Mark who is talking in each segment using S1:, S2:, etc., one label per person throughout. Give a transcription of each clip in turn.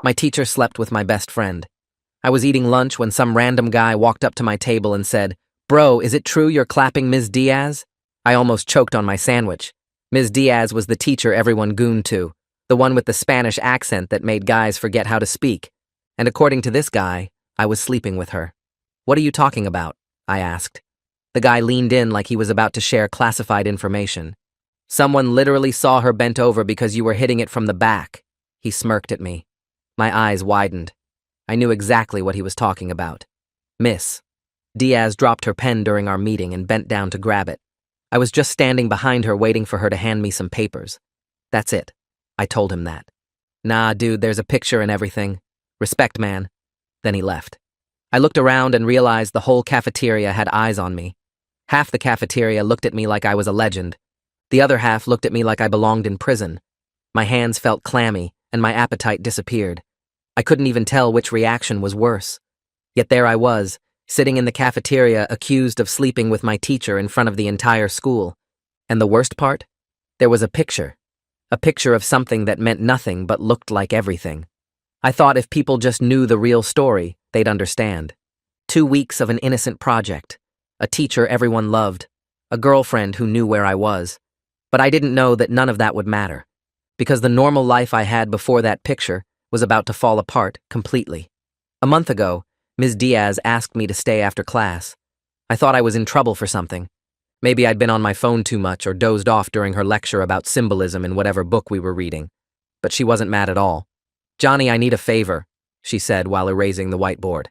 S1: My teacher slept with my best friend. I was eating lunch when some random guy walked up to my table and said, "Bro, is it true you're clapping Ms. Diaz?" I almost choked on my sandwich. Ms. Diaz was the teacher everyone gooned to, the one with the Spanish accent that made guys forget how to speak. And according to this guy, I was sleeping with her. "What are you talking about?" I asked. The guy leaned in like he was about to share classified information. "Someone literally saw her bent over because you were hitting it from the back." He smirked at me. My eyes widened. I knew exactly what he was talking about. "Miss." Diaz dropped her pen during our meeting and bent down to grab it. I was just standing behind her waiting for her to hand me some papers. "That's it." I told him that. "Nah, dude, there's a picture and everything. Respect, man." Then he left. I looked around and realized the whole cafeteria had eyes on me. Half the cafeteria looked at me like I was a legend. The other half looked at me like I belonged in prison. My hands felt clammy, and my appetite disappeared. I couldn't even tell which reaction was worse. Yet there I was, sitting in the cafeteria accused of sleeping with my teacher in front of the entire school. And the worst part? There was a picture. A picture of something that meant nothing but looked like everything. I thought if people just knew the real story, they'd understand. 2 weeks of an innocent project. A teacher everyone loved. A girlfriend who knew where I was. But I didn't know that none of that would matter. Because the normal life I had before that picture was about to fall apart completely. A month ago, Ms. Diaz asked me to stay after class. I thought I was in trouble for something. Maybe I'd been on my phone too much or dozed off during her lecture about symbolism in whatever book we were reading. But she wasn't mad at all. "Johnny, I need a favor," she said while erasing the whiteboard.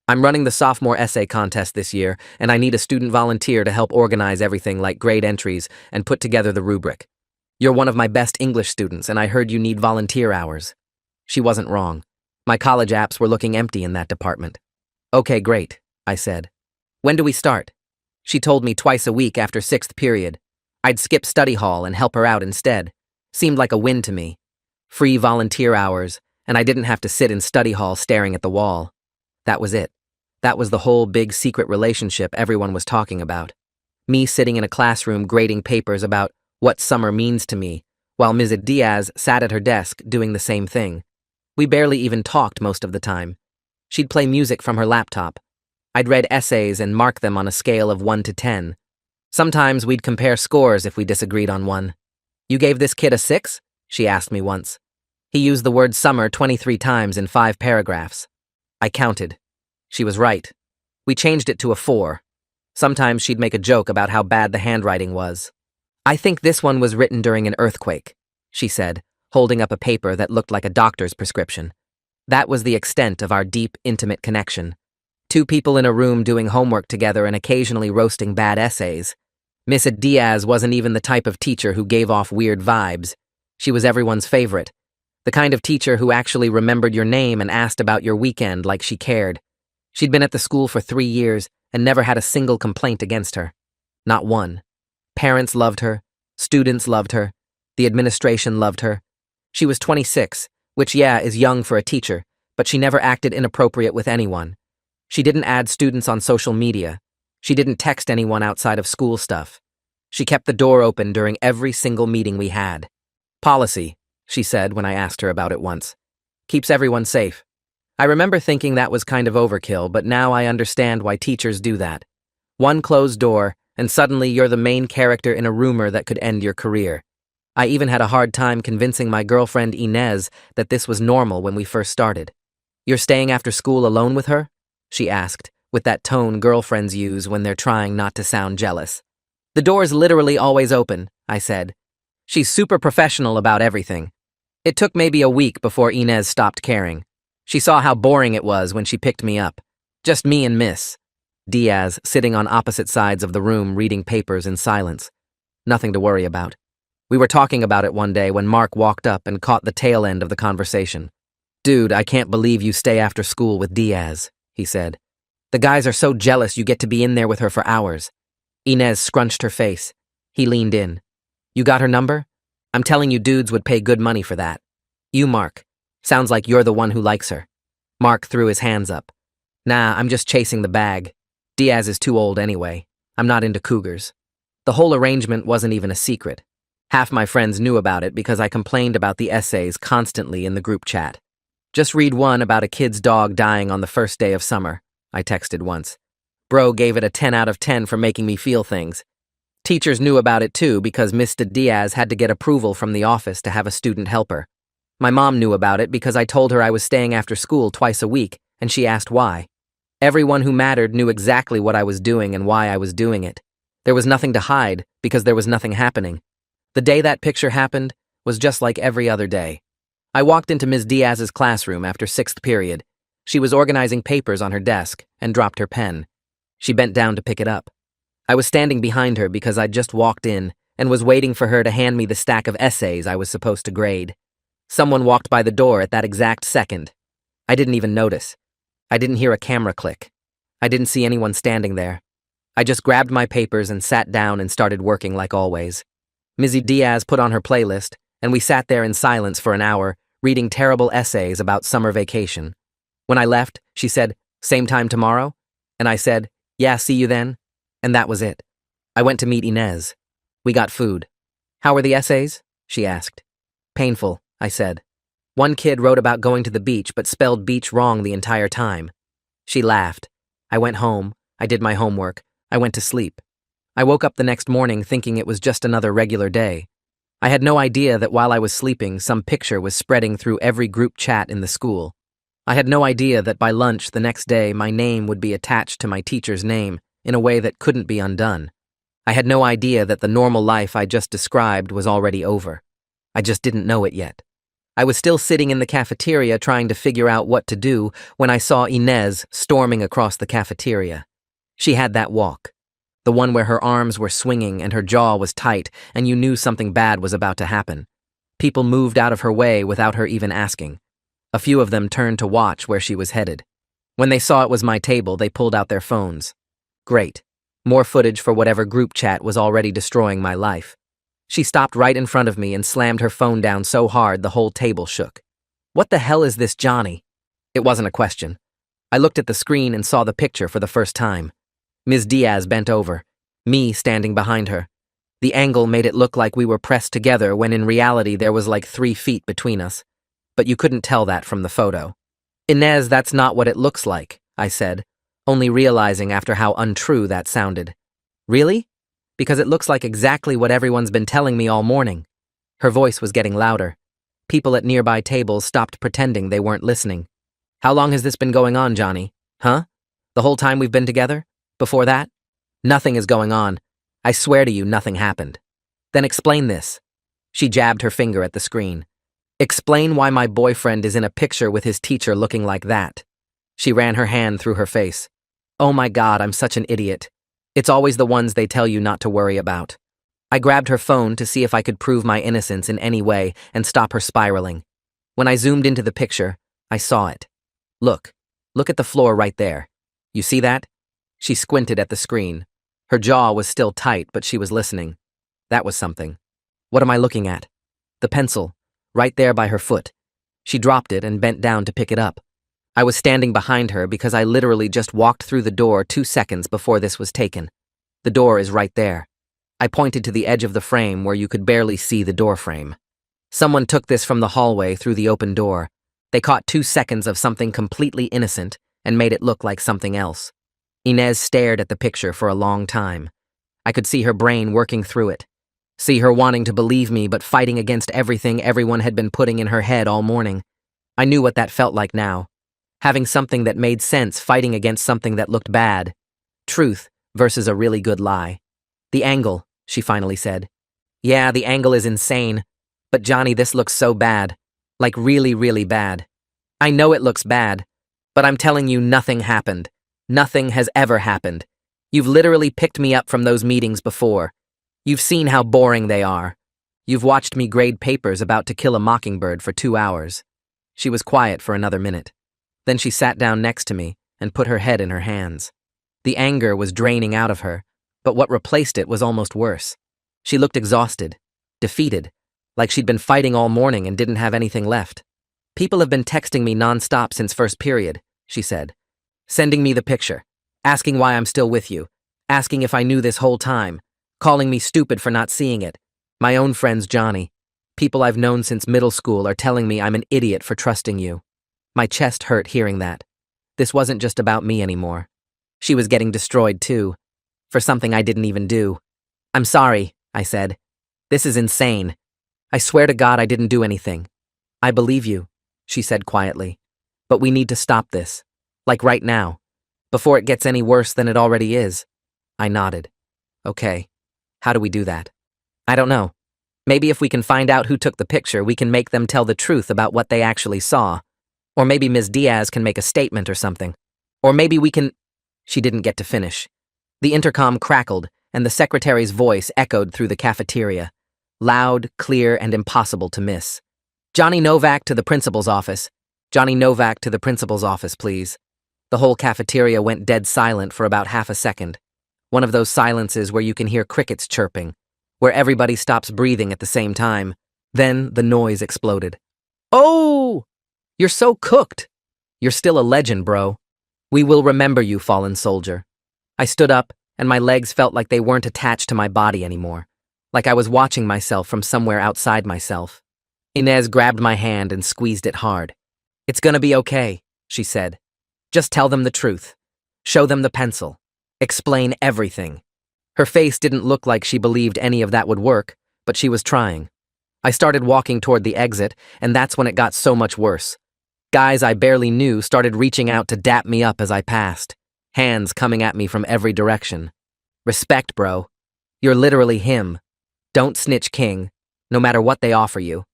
S1: "I'm running the sophomore essay contest this year, and I need a student volunteer to help organize everything like grade entries and put together the rubric. You're one of my best English students, and I heard you need volunteer hours." She wasn't wrong. My college apps were looking empty in that department. "Okay, great," I said. "When do we start?" She told me twice a week after 6th period. I'd skip study hall and help her out instead. Seemed like a win to me. Free volunteer hours, and I didn't have to sit in study hall staring at the wall. That was it. That was the whole big secret relationship everyone was talking about. Me sitting in a classroom grading papers about what summer means to me, while Ms. Diaz sat at her desk doing the same thing. We barely even talked most of the time. She'd play music from her laptop. I'd read essays and mark them on a scale of 1 to 10. Sometimes we'd compare scores if we disagreed on one. "You gave this kid a 6?" she asked me once. He used the word summer 23 times in 5 paragraphs. I counted. She was right. We changed it to a 4. Sometimes she'd make a joke about how bad the handwriting was. "I think this one was written during an earthquake," she said, holding up a paper that looked like a doctor's prescription. That was the extent of our deep, intimate connection. 2 people in a room doing homework together and occasionally roasting bad essays. Miss Diaz wasn't even the type of teacher who gave off weird vibes. She was everyone's favorite. The kind of teacher who actually remembered your name and asked about your weekend like she cared. She'd been at the school for 3 years and never had a single complaint against her. Not one. Parents loved her. Students loved her. The administration loved her. She was 26, which, yeah, is young for a teacher, but she never acted inappropriate with anyone. She didn't add students on social media. She didn't text anyone outside of school stuff. She kept the door open during every single meeting we had. "Policy," she said when I asked her about it once. "Keeps everyone safe." I remember thinking that was kind of overkill, but now I understand why teachers do that. One closed door, and suddenly you're the main character in a rumor that could end your career. I even had a hard time convincing my girlfriend Inez that this was normal when we first started. "You're staying after school alone with her?" she asked, with that tone girlfriends use when they're trying not to sound jealous. "The door's literally always open," I said. "She's super professional about everything." It took maybe a week before Inez stopped caring. She saw how boring it was when she picked me up. Just me and Miss Diaz sitting on opposite sides of the room reading papers in silence. Nothing to worry about. We were talking about it one day when Mark walked up and caught the tail end of the conversation. "Dude, I can't believe you stay after school with Diaz," he said. "The guys are so jealous you get to be in there with her for hours." Inez scrunched her face. He leaned in. "You got her number? I'm telling you dudes would pay good money for that." "You, Mark. Sounds like you're the one who likes her." Mark threw his hands up. "Nah, I'm just chasing the bag. Diaz is too old anyway. I'm not into cougars." The whole arrangement wasn't even a secret. Half my friends knew about it because I complained about the essays constantly in the group chat. Just read one about a kid's dog dying on the first day of summer, I texted once. Bro gave it a 10 out of 10 for making me feel things. Teachers knew about it too because Mr. Diaz had to get approval from the office to have a student helper. My mom knew about it because I told her I was staying after school twice a week, and she asked why. Everyone who mattered knew exactly what I was doing and why I was doing it. There was nothing to hide because there was nothing happening. The day that picture happened was just like every other day. I walked into Ms. Diaz's classroom after sixth period. She was organizing papers on her desk and dropped her pen. She bent down to pick it up. I was standing behind her because I'd just walked in and was waiting for her to hand me the stack of essays I was supposed to grade. Someone walked by the door at that exact second. I didn't even notice. I didn't hear a camera click. I didn't see anyone standing there. I just grabbed my papers and sat down and started working like always. Ms. Diaz put on her playlist, and we sat there in silence for an hour, reading terrible essays about summer vacation. When I left, she said, "Same time tomorrow?" And I said, "Yeah, see you then." And that was it. I went to meet Inez. We got food. "How were the essays?" she asked. "Painful," I said. One kid wrote about going to the beach but spelled beach wrong the entire time. She laughed. I went home. I did my homework. I went to sleep. I woke up the next morning thinking it was just another regular day. I had no idea that while I was sleeping, some picture was spreading through every group chat in the school. I had no idea that by lunch the next day my name would be attached to my teacher's name in a way that couldn't be undone. I had no idea that the normal life I just described was already over. I just didn't know it yet. I was still sitting in the cafeteria trying to figure out what to do when I saw Inez storming across the cafeteria. She had that walk. The one where her arms were swinging and her jaw was tight and you knew something bad was about to happen. People moved out of her way without her even asking. A few of them turned to watch where she was headed. When they saw it was my table, they pulled out their phones. Great. More footage for whatever group chat was already destroying my life. She stopped right in front of me and slammed her phone down so hard the whole table shook. "What the hell is this, Johnny?" It wasn't a question. I looked at the screen and saw the picture for the first time. Ms. Diaz bent over, me standing behind her. The angle made it look like we were pressed together when in reality there was like 3 feet between us. But you couldn't tell that from the photo. "Inez, that's not what it looks like," I said, only realizing after how untrue that sounded. "Really? Because it looks like exactly what everyone's been telling me all morning." Her voice was getting louder. People at nearby tables stopped pretending they weren't listening. "How long has this been going on, Johnny? Huh? The whole time we've been together? Before that?" "Nothing is going on. I swear to you, nothing happened." "Then explain this." She jabbed her finger at the screen. "Explain why my boyfriend is in a picture with his teacher looking like that." She ran her hand through her face. "Oh my God, I'm such an idiot. It's always the ones they tell you not to worry about." I grabbed her phone to see if I could prove my innocence in any way and stop her spiraling. When I zoomed into the picture, I saw it. Look at the floor right there. You see that?" She squinted at the screen. Her jaw was still tight, but she was listening. That was something. "What am I looking at?" "The pencil, right there by her foot." She dropped it and bent down to pick it up. I was standing behind her because I literally just walked through the door 2 seconds before this was taken. The door is right there. I pointed to the edge of the frame where you could barely see the door frame. Someone took this from the hallway through the open door. They caught 2 seconds of something completely innocent and made it look like something else. Inez stared at the picture for a long time. I could see her brain working through it. See her wanting to believe me but fighting against everything everyone had been putting in her head all morning. I knew what that felt like now. Having something that made sense fighting against something that looked bad. Truth versus a really good lie. "The angle," she finally said. "Yeah, the angle is insane. But Johnny, this looks so bad. Like really, really bad. I know it looks bad. But I'm telling you, nothing happened. Nothing has ever happened. You've literally picked me up from those meetings before. You've seen how boring they are. You've watched me grade papers about To Kill a Mockingbird for 2 hours." She was quiet for another minute. Then she sat down next to me and put her head in her hands. The anger was draining out of her, but what replaced it was almost worse. She looked exhausted, defeated, like she'd been fighting all morning and didn't have anything left. "People have been texting me nonstop since first period," she said. "Sending me the picture, asking why I'm still with you, asking if I knew this whole time, calling me stupid for not seeing it. My own friends, Johnny. People I've known since middle school are telling me I'm an idiot for trusting you." My chest hurt hearing that. This wasn't just about me anymore. She was getting destroyed too, for something I didn't even do. I'm sorry, I said. This is insane. I swear to God I didn't do anything. I believe you, she said quietly. But we need to stop this. Like right now. Before it gets any worse than it already is. I nodded. Okay. How do we do that? I don't know. Maybe if we can find out who took the picture, we can make them tell the truth about what they actually saw. Or maybe Ms. Diaz can make a statement or something. Or maybe we can… She didn't get to finish. The intercom crackled, and the secretary's voice echoed through the cafeteria. Loud, clear, and impossible to miss. Johnny Novak to the principal's office. Johnny Novak to the principal's office, please. The whole cafeteria went dead silent for about half a second. One of those silences where you can hear crickets chirping, where everybody stops breathing at the same time. Then the noise exploded. Oh! You're so cooked. You're still a legend, bro. We will remember you, fallen soldier. I stood up, and my legs felt like they weren't attached to my body anymore, like I was watching myself from somewhere outside myself. Inez grabbed my hand and squeezed it hard. It's gonna be okay, she said. Just tell them the truth. Show them the pencil. Explain everything. Her face didn't look like she believed any of that would work, but she was trying. I started walking toward the exit, and that's when it got so much worse. Guys I barely knew started reaching out to dap me up as I passed, hands coming at me from every direction. Respect, bro. You're literally him. Don't snitch, King, no matter what they offer you.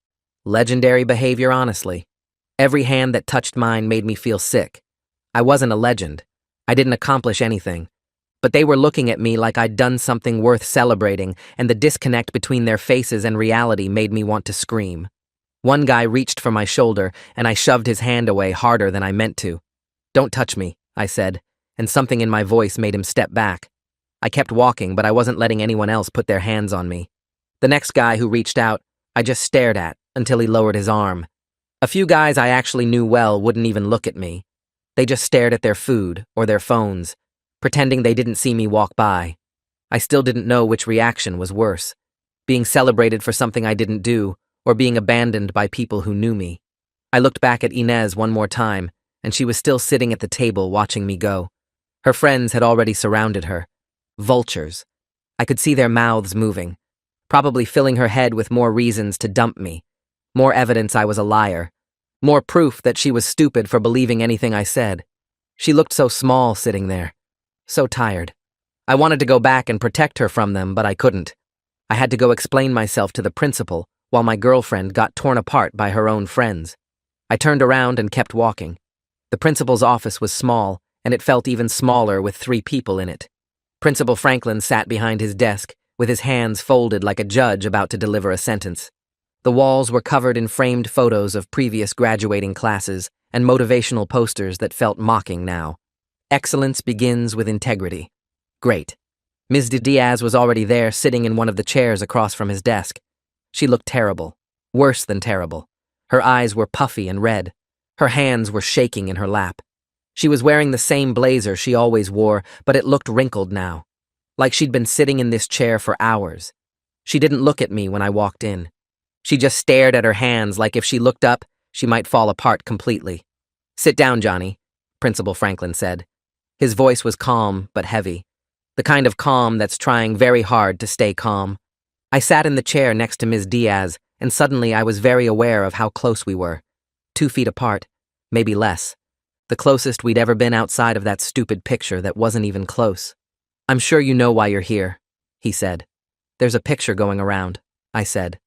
S1: Legendary behavior, honestly. Every hand that touched mine made me feel sick. I wasn't a legend. I didn't accomplish anything. But they were looking at me like I'd done something worth celebrating, and the disconnect between their faces and reality made me want to scream. One guy reached for my shoulder, and I shoved his hand away harder than I meant to. Don't touch me, I said, and something in my voice made him step back. I kept walking, but I wasn't letting anyone else put their hands on me. The next guy who reached out, I just stared at until he lowered his arm. A few guys I actually knew well wouldn't even look at me. They just stared at their food or their phones, pretending they didn't see me walk by. I still didn't know which reaction was worse, being celebrated for something I didn't do, or being abandoned by people who knew me. I looked back at Inez one more time, and she was still sitting at the table watching me go. Her friends had already surrounded her. Vultures. I could see their mouths moving, probably filling her head with more reasons to dump me, more evidence I was a liar, more proof that she was stupid for believing anything I said. She looked so small sitting there, so tired. I wanted to go back and protect her from them, but I couldn't. I had to go explain myself to the principal, while my girlfriend got torn apart by her own friends. I turned around and kept walking. The principal's office was small, and it felt even smaller with 3 people in it. Principal Franklin sat behind his desk, with his hands folded like a judge about to deliver a sentence. The walls were covered in framed photos of previous graduating classes and motivational posters that felt mocking now. Excellence begins with integrity. Great. Ms. Diaz was already there, sitting in one of the chairs across from his desk. She looked terrible, worse than terrible. Her eyes were puffy and red. Her hands were shaking in her lap. She was wearing the same blazer she always wore, but it looked wrinkled now, like she'd been sitting in this chair for hours. She didn't look at me when I walked in. She just stared at her hands like if she looked up, she might fall apart completely. Sit down, Johnny, Principal Franklin said. His voice was calm but heavy, the kind of calm that's trying very hard to stay calm. I sat in the chair next to Ms. Diaz, and suddenly I was very aware of how close we were. 2 feet apart, maybe less. The closest we'd ever been outside of that stupid picture that wasn't even close. I'm sure you know why you're here, he said. There's a picture going around, I said.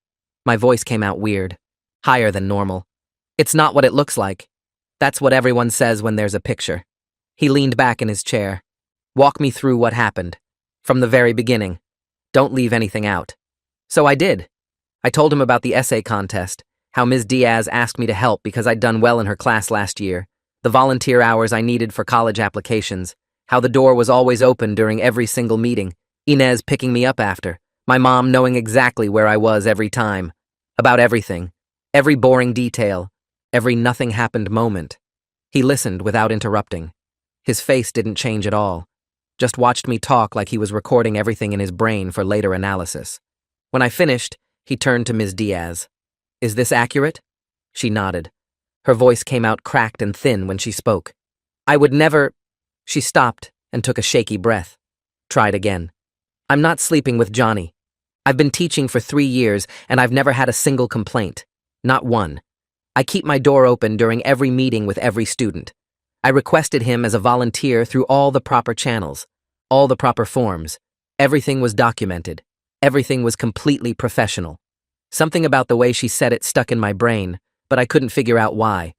S1: My voice came out weird, higher than normal. It's not what it looks like. That's what everyone says when there's a picture. He leaned back in his chair. Walk me through what happened. From the very beginning. Don't leave anything out. So I did. I told him about the essay contest, how Ms. Diaz asked me to help because I'd done well in her class last year, the volunteer hours I needed for college applications, how the door was always open during every single meeting, Inez picking me up after, my mom knowing exactly where I was every time, about everything, every boring detail, every nothing-happened moment. He listened without interrupting. His face didn't change at all, just watched me talk like he was recording everything in his brain for later analysis. When I finished, he turned to Ms. Diaz. Is this accurate? She nodded. Her voice came out cracked and thin when she spoke. I would never. She stopped and took a shaky breath. Tried again. I'm not sleeping with Johnny. I've been teaching for 3 years and I've never had a single complaint. Not one. I keep my door open during every meeting with every student. I requested him as a volunteer through all the proper channels, all the proper forms. Everything was documented. Everything was completely professional. Something about the way she said it stuck in my brain, but I couldn't figure out why.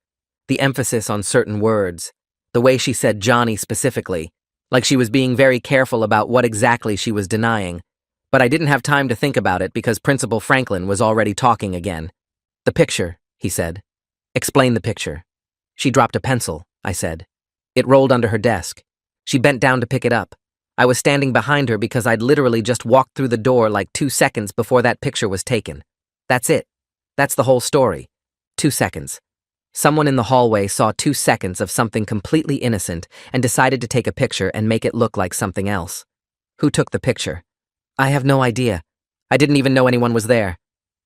S1: The emphasis on certain words, the way she said Johnny specifically, like she was being very careful about what exactly she was denying. But I didn't have time to think about it because Principal Franklin was already talking again. The picture, he said. Explain the picture. She dropped a pencil, I said. It rolled under her desk. She bent down to pick it up. I was standing behind her because I'd literally just walked through the door like 2 seconds before that picture was taken. That's it. That's the whole story. 2 seconds. Someone in the hallway saw 2 seconds of something completely innocent and decided to take a picture and make it look like something else. Who took the picture? I have no idea. I didn't even know anyone was there.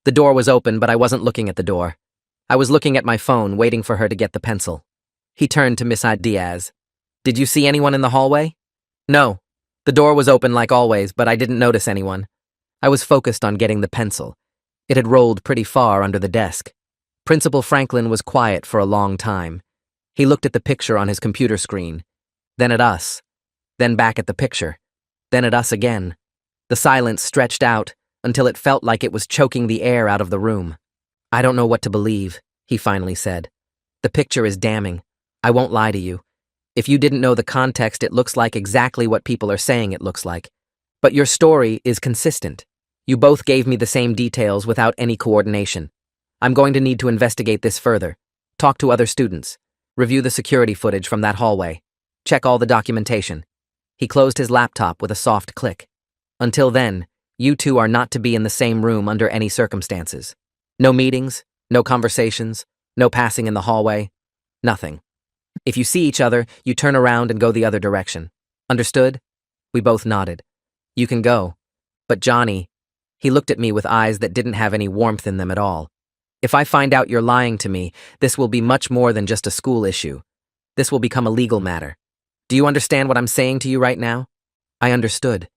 S1: The door was open, but I wasn't looking at the door. I was looking at my phone, waiting for her to get the pencil. He turned to Miss Diaz. Did you see anyone in the hallway? No. The door was open like always, but I didn't notice anyone. I was focused on getting the pencil. It had rolled pretty far under the desk. Principal Franklin was quiet for a long time. He looked at the picture on his computer screen, then at us, then back at the picture, then at us again. The silence stretched out until it felt like it was choking the air out of the room. I don't know what to believe, he finally said. The picture is damning. I won't lie to you. If you didn't know the context, it looks like exactly what people are saying it looks like. But your story is consistent. You both gave me the same details without any coordination. I'm going to need to investigate this further. Talk to other students. Review the security footage from that hallway. Check all the documentation. He closed his laptop with a soft click. Until then, you two are not to be in the same room under any circumstances. No meetings, no conversations, no passing in the hallway, nothing. If you see each other, you turn around and go the other direction. Understood? We both nodded. You can go. But Johnny, he looked at me with eyes that didn't have any warmth in them at all. If I find out you're lying to me, this will be much more than just a school issue. This will become a legal matter. Do you understand what I'm saying to you right now? I understood.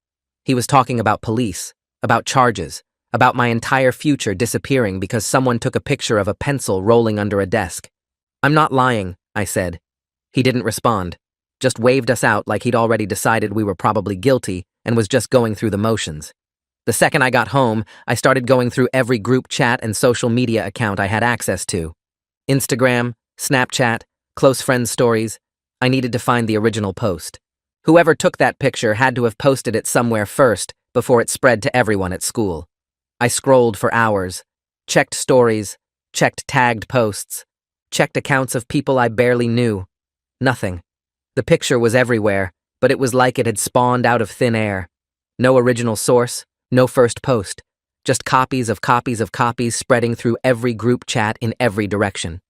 S1: He was talking about police, about charges, about my entire future disappearing because someone took a picture of a pencil rolling under a desk. I'm not lying, I said. He didn't respond, just waved us out like he'd already decided we were probably guilty and was just going through the motions. The second I got home, I started going through every group chat and social media account I had access to. Instagram, Snapchat, close friends' stories. I needed to find the original post. Whoever took that picture had to have posted it somewhere first before it spread to everyone at school. I scrolled for hours, checked stories, checked tagged posts, checked accounts of people I barely knew. Nothing. The picture was everywhere, but it was like it had spawned out of thin air. No original source, no first post, just copies of copies of copies spreading through every group chat in every direction.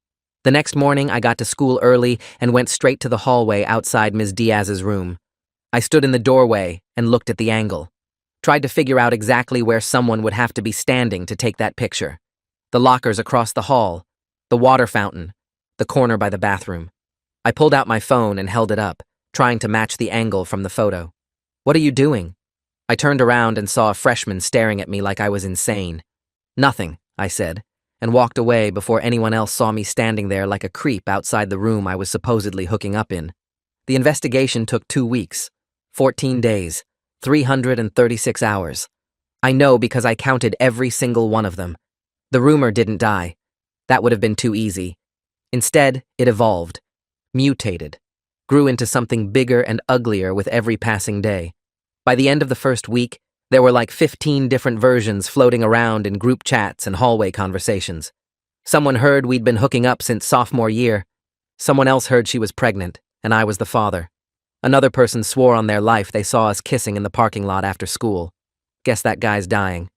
S1: The next morning, I got to school early and went straight to the hallway outside Ms. Diaz's room. I stood in the doorway and looked at the angle. Tried to figure out exactly where someone would have to be standing to take that picture. The lockers across the hall, the water fountain, the corner by the bathroom. I pulled out my phone and held it up, trying to match the angle from the photo. What are you doing? I turned around and saw a freshman staring at me like I was insane. Nothing, I said, and walked away before anyone else saw me standing there like a creep outside the room I was supposedly hooking up in. The investigation took 2 weeks, 14 days, 336 hours. I know because I counted every single one of them. The rumor didn't die. That would have been too easy. Instead, it evolved, mutated, grew into something bigger and uglier with every passing day. By the end of the first week, there were like 15 different versions floating around in group chats and hallway conversations. Someone heard we'd been hooking up since sophomore year. Someone else heard she was pregnant, and I was the father. Another person swore on their life they saw us kissing in the parking lot after school. Guess that guy's dying.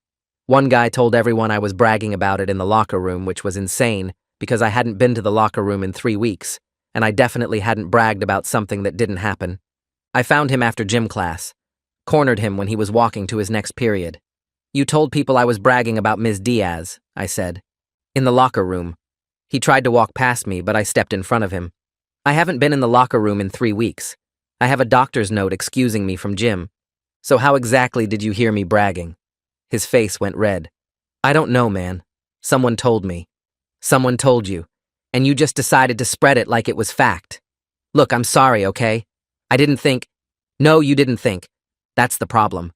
S1: One guy told everyone I was bragging about it in the locker room, which was insane because I hadn't been to the locker room in 3 weeks, and I definitely hadn't bragged about something that didn't happen. I found him after gym class. Cornered him when he was walking to his next period. You told people I was bragging about Ms. Diaz, I said. In the locker room. He tried to walk past me, but I stepped in front of him. I haven't been in the locker room in 3 weeks. I have a doctor's note excusing me from gym. So how exactly did you hear me bragging? His face went red. I don't know, man. Someone told me. Someone told you. And you just decided to spread it like it was fact. Look, I'm sorry, okay? I didn't think. No, you didn't think. That's the problem.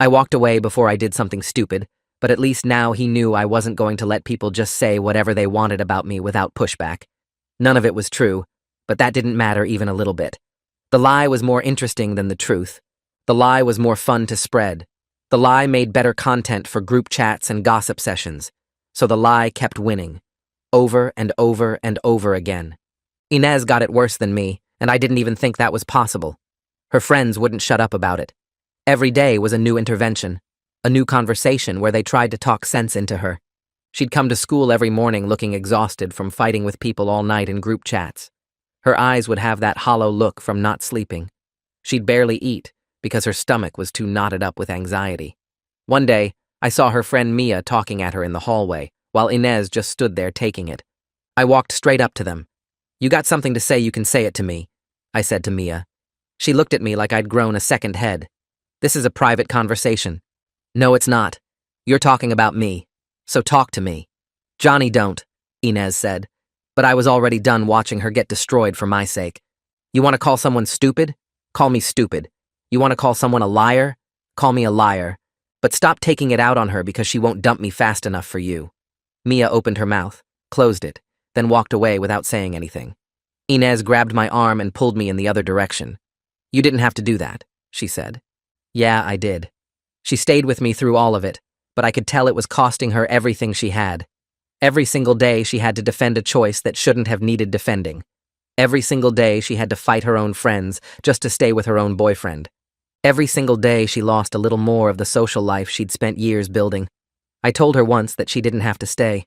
S1: I walked away before I did something stupid, but at least now he knew I wasn't going to let people just say whatever they wanted about me without pushback. None of it was true, but that didn't matter even a little bit. The lie was more interesting than the truth. The lie was more fun to spread. The lie made better content for group chats and gossip sessions. So the lie kept winning. Over and over and over again. Inez got it worse than me, and I didn't even think that was possible. Her friends wouldn't shut up about it. Every day was a new intervention, a new conversation where they tried to talk sense into her. She'd come to school every morning looking exhausted from fighting with people all night in group chats. Her eyes would have that hollow look from not sleeping. She'd barely eat because her stomach was too knotted up with anxiety. One day, I saw her friend Mia talking at her in the hallway, while Inez just stood there taking it. I walked straight up to them. You got something to say, you can say it to me, I said to Mia. She looked at me like I'd grown a second head. This is a private conversation. No, it's not. You're talking about me. So talk to me. Johnny, don't, Inez said. But I was already done watching her get destroyed for my sake. You want to call someone stupid? Call me stupid. You want to call someone a liar? Call me a liar. But stop taking it out on her because she won't dump me fast enough for you. Mia opened her mouth, closed it, then walked away without saying anything. Inez grabbed my arm and pulled me in the other direction. You didn't have to do that, she said. Yeah, I did. She stayed with me through all of it, but I could tell it was costing her everything she had. Every single day she had to defend a choice that shouldn't have needed defending. Every single day she had to fight her own friends just to stay with her own boyfriend. Every single day she lost a little more of the social life she'd spent years building. I told her once that she didn't have to stay.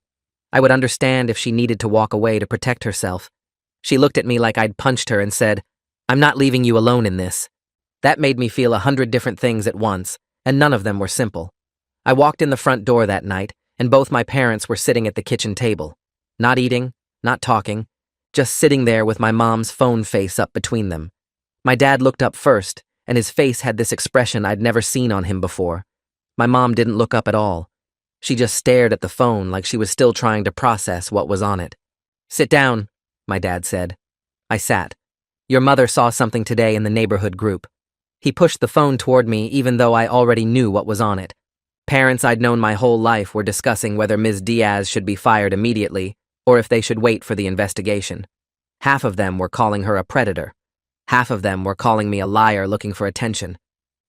S1: I would understand if she needed to walk away to protect herself. She looked at me like I'd punched her and said, I'm not leaving you alone in this. That made me feel 100 different things at once, and none of them were simple. I walked in the front door that night, and both my parents were sitting at the kitchen table. Not eating, not talking, just sitting there with my mom's phone face up between them. My dad looked up first, and his face had this expression I'd never seen on him before. My mom didn't look up at all. She just stared at the phone like she was still trying to process what was on it. Sit down, my dad said. I sat. Your mother saw something today in the neighborhood group. He pushed the phone toward me even though I already knew what was on it. Parents I'd known my whole life were discussing whether Ms. Diaz should be fired immediately or if they should wait for the investigation. Half of them were calling her a predator. Half of them were calling me a liar looking for attention.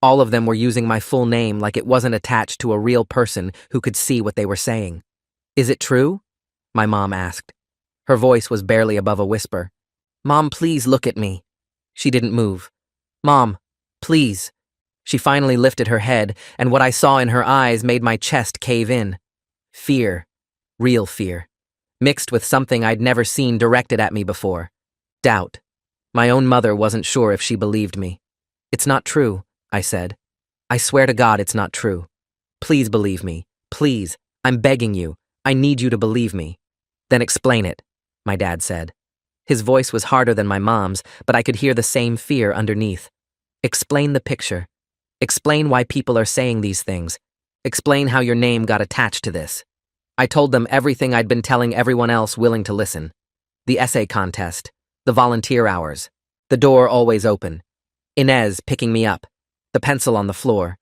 S1: All of them were using my full name like it wasn't attached to a real person who could see what they were saying. Is it true? My mom asked. Her voice was barely above a whisper. Mom, please look at me. She didn't move. Mom, please. She finally lifted her head, and what I saw in her eyes made my chest cave in. Fear. Real fear. Mixed with something I'd never seen directed at me before. Doubt. My own mother wasn't sure if she believed me. It's not true, I said. I swear to God it's not true. Please believe me. Please. I'm begging you. I need you to believe me. Then explain it, my dad said. His voice was harder than my mom's, but I could hear the same fear underneath. Explain the picture. Explain why people are saying these things. Explain how your name got attached to this. I told them everything I'd been telling everyone else willing to listen. The essay contest. The volunteer hours. The door always open. Inez picking me up. The pencil on the floor.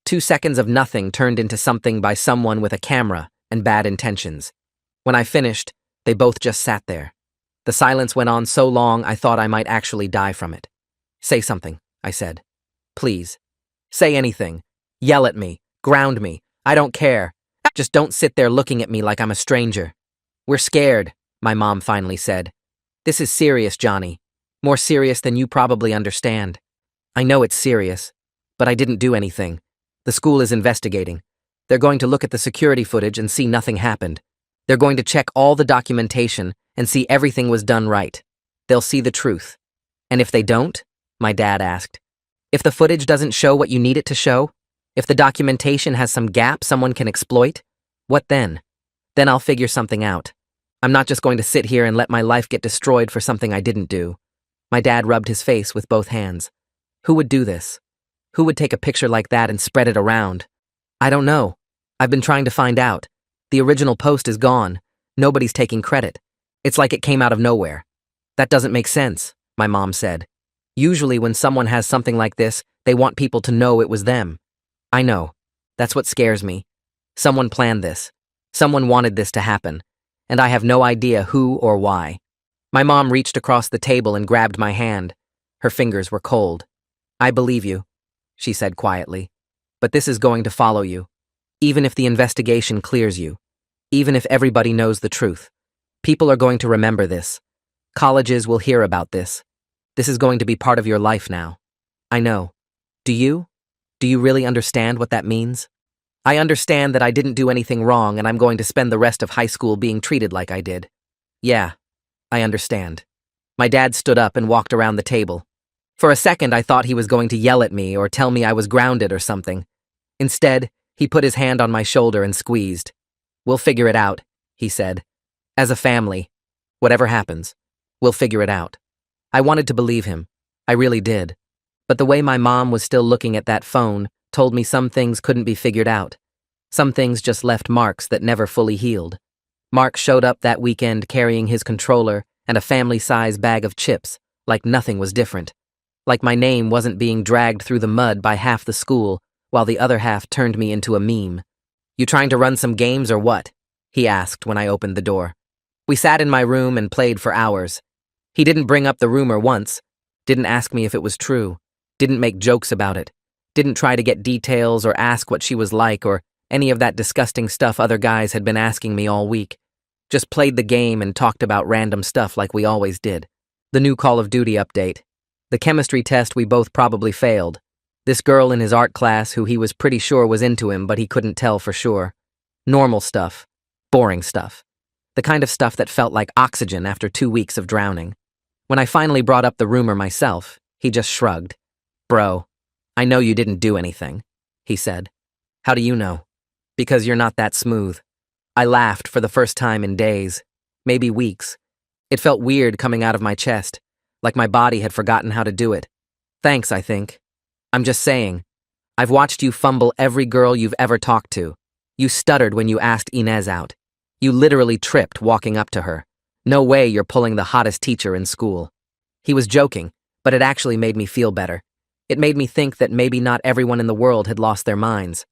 S1: 2 seconds of nothing turned into something by someone with a camera and bad intentions. When I finished, they both just sat there. The silence went on so long I thought I might actually die from it. Say something, I said. Please. Say anything. Yell at me. Ground me. I don't care. Just don't sit there looking at me like I'm a stranger. We're scared, my mom finally said. This is serious, Johnny. More serious than you probably understand. I know it's serious, but I didn't do anything. The school is investigating. They're going to look at the security footage and see nothing happened. They're going to check all the documentation and see everything was done right. They'll see the truth. And if they don't? My dad asked. If the footage doesn't show what you need it to show? If the documentation has some gap someone can exploit? What then? Then I'll figure something out. I'm not just going to sit here and let my life get destroyed for something I didn't do. My dad rubbed his face with both hands. Who would do this? Who would take a picture like that and spread it around? I don't know. I've been trying to find out. The original post is gone. Nobody's taking credit. It's like it came out of nowhere. That doesn't make sense, my mom said. Usually when someone has something like this, they want people to know it was them. I know. That's what scares me. Someone planned this. Someone wanted this to happen. And I have no idea who or why. My mom reached across the table and grabbed my hand. Her fingers were cold. I believe you, she said quietly. But this is going to follow you. Even if the investigation clears you. Even if everybody knows the truth. People are going to remember this. Colleges will hear about this. This is going to be part of your life now. I know. Do you? Do you really understand what that means? I understand that I didn't do anything wrong and I'm going to spend the rest of high school being treated like I did. Yeah, I understand. My dad stood up and walked around the table. For a second, I thought he was going to yell at me or tell me I was grounded or something. Instead, he put his hand on my shoulder and squeezed. We'll figure it out, he said. As a family, whatever happens, we'll figure it out. I wanted to believe him. I really did. But the way my mom was still looking at that phone told me some things couldn't be figured out. Some things just left marks that never fully healed. Mark showed up that weekend carrying his controller and a family-size bag of chips, like nothing was different. Like my name wasn't being dragged through the mud by half the school, while the other half turned me into a meme. You trying to run some games or what? He asked when I opened the door. We sat in my room and played for hours. He didn't bring up the rumor once, didn't ask me if it was true, didn't make jokes about it, didn't try to get details or ask what she was like or any of that disgusting stuff other guys had been asking me all week. Just played the game and talked about random stuff like we always did. The new Call of Duty update. The chemistry test we both probably failed. This girl in his art class who he was pretty sure was into him but he couldn't tell for sure. Normal stuff. Boring stuff. The kind of stuff that felt like oxygen after 2 weeks of drowning. When I finally brought up the rumor myself, he just shrugged. Bro, I know you didn't do anything, he said. How do you know? Because you're not that smooth. I laughed for the first time in days, maybe weeks. It felt weird coming out of my chest, like my body had forgotten how to do it. Thanks, I think. I'm just saying. I've watched you fumble every girl you've ever talked to. You stuttered when you asked Inez out. You literally tripped walking up to her. No way you're pulling the hottest teacher in school. He was joking, but it actually made me feel better. It made me think that maybe not everyone in the world had lost their minds.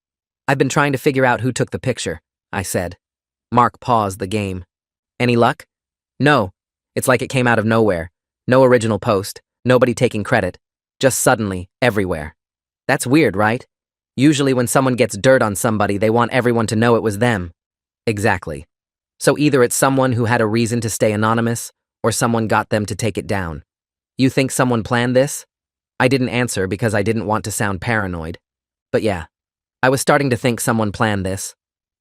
S1: I've been trying to figure out who took the picture, I said. Mark paused the game. Any luck? No. It's like it came out of nowhere. No original post, nobody taking credit. Just suddenly, everywhere. That's weird, right? Usually when someone gets dirt on somebody, they want everyone to know it was them. Exactly. So either it's someone who had a reason to stay anonymous, or someone got them to take it down. You think someone planned this? I didn't answer because I didn't want to sound paranoid. But yeah, I was starting to think someone planned this.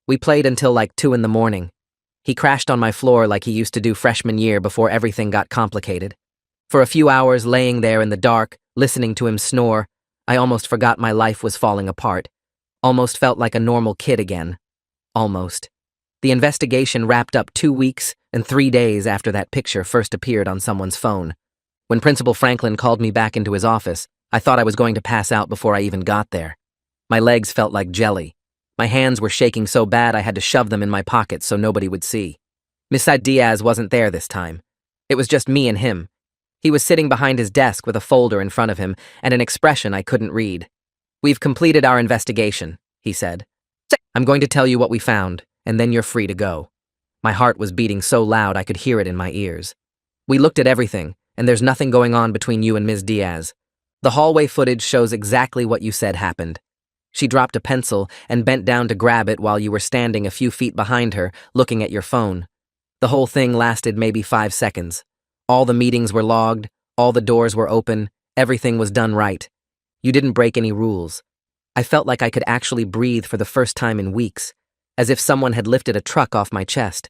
S1: We played until like 2 in the morning. He crashed on my floor like he used to do freshman year before everything got complicated. For a few hours laying there in the dark, listening to him snore, I almost forgot my life was falling apart. Almost felt like a normal kid again. Almost. The investigation wrapped up 2 weeks and 3 days after that picture first appeared on someone's phone. When Principal Franklin called me back into his office, I thought I was going to pass out before I even got there. My legs felt like jelly. My hands were shaking so bad I had to shove them in my pockets so nobody would see. Mr. Diaz wasn't there this time. It was just me and him. He was sitting behind his desk with a folder in front of him and an expression I couldn't read. We've completed our investigation, he said. I'm going to tell you what we found, and then you're free to go. My heart was beating so loud I could hear it in my ears. We looked at everything, and there's nothing going on between you and Ms. Diaz. The hallway footage shows exactly what you said happened. She dropped a pencil and bent down to grab it while you were standing a few feet behind her, looking at your phone. The whole thing lasted maybe 5 seconds. All the meetings were logged, all the doors were open, everything was done right. You didn't break any rules. I felt like I could actually breathe for the first time in weeks, as if someone had lifted a truck off my chest.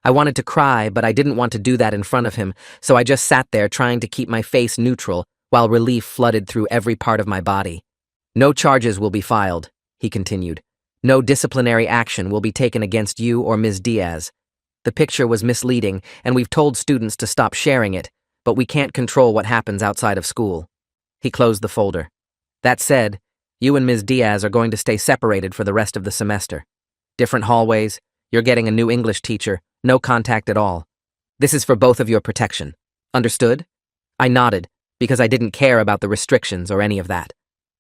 S1: I wanted to cry, but I didn't want to do that in front of him, so I just sat there trying to keep my face neutral while relief flooded through every part of my body. No charges will be filed, he continued. No disciplinary action will be taken against you or Ms. Diaz. The picture was misleading, and we've told students to stop sharing it, but we can't control what happens outside of school. He closed the folder. That said, you and Ms. Diaz are going to stay separated for the rest of the semester. Different hallways, you're getting a new English teacher, no contact at all. This is for both of your protection. Understood? I nodded, because I didn't care about the restrictions or any of that.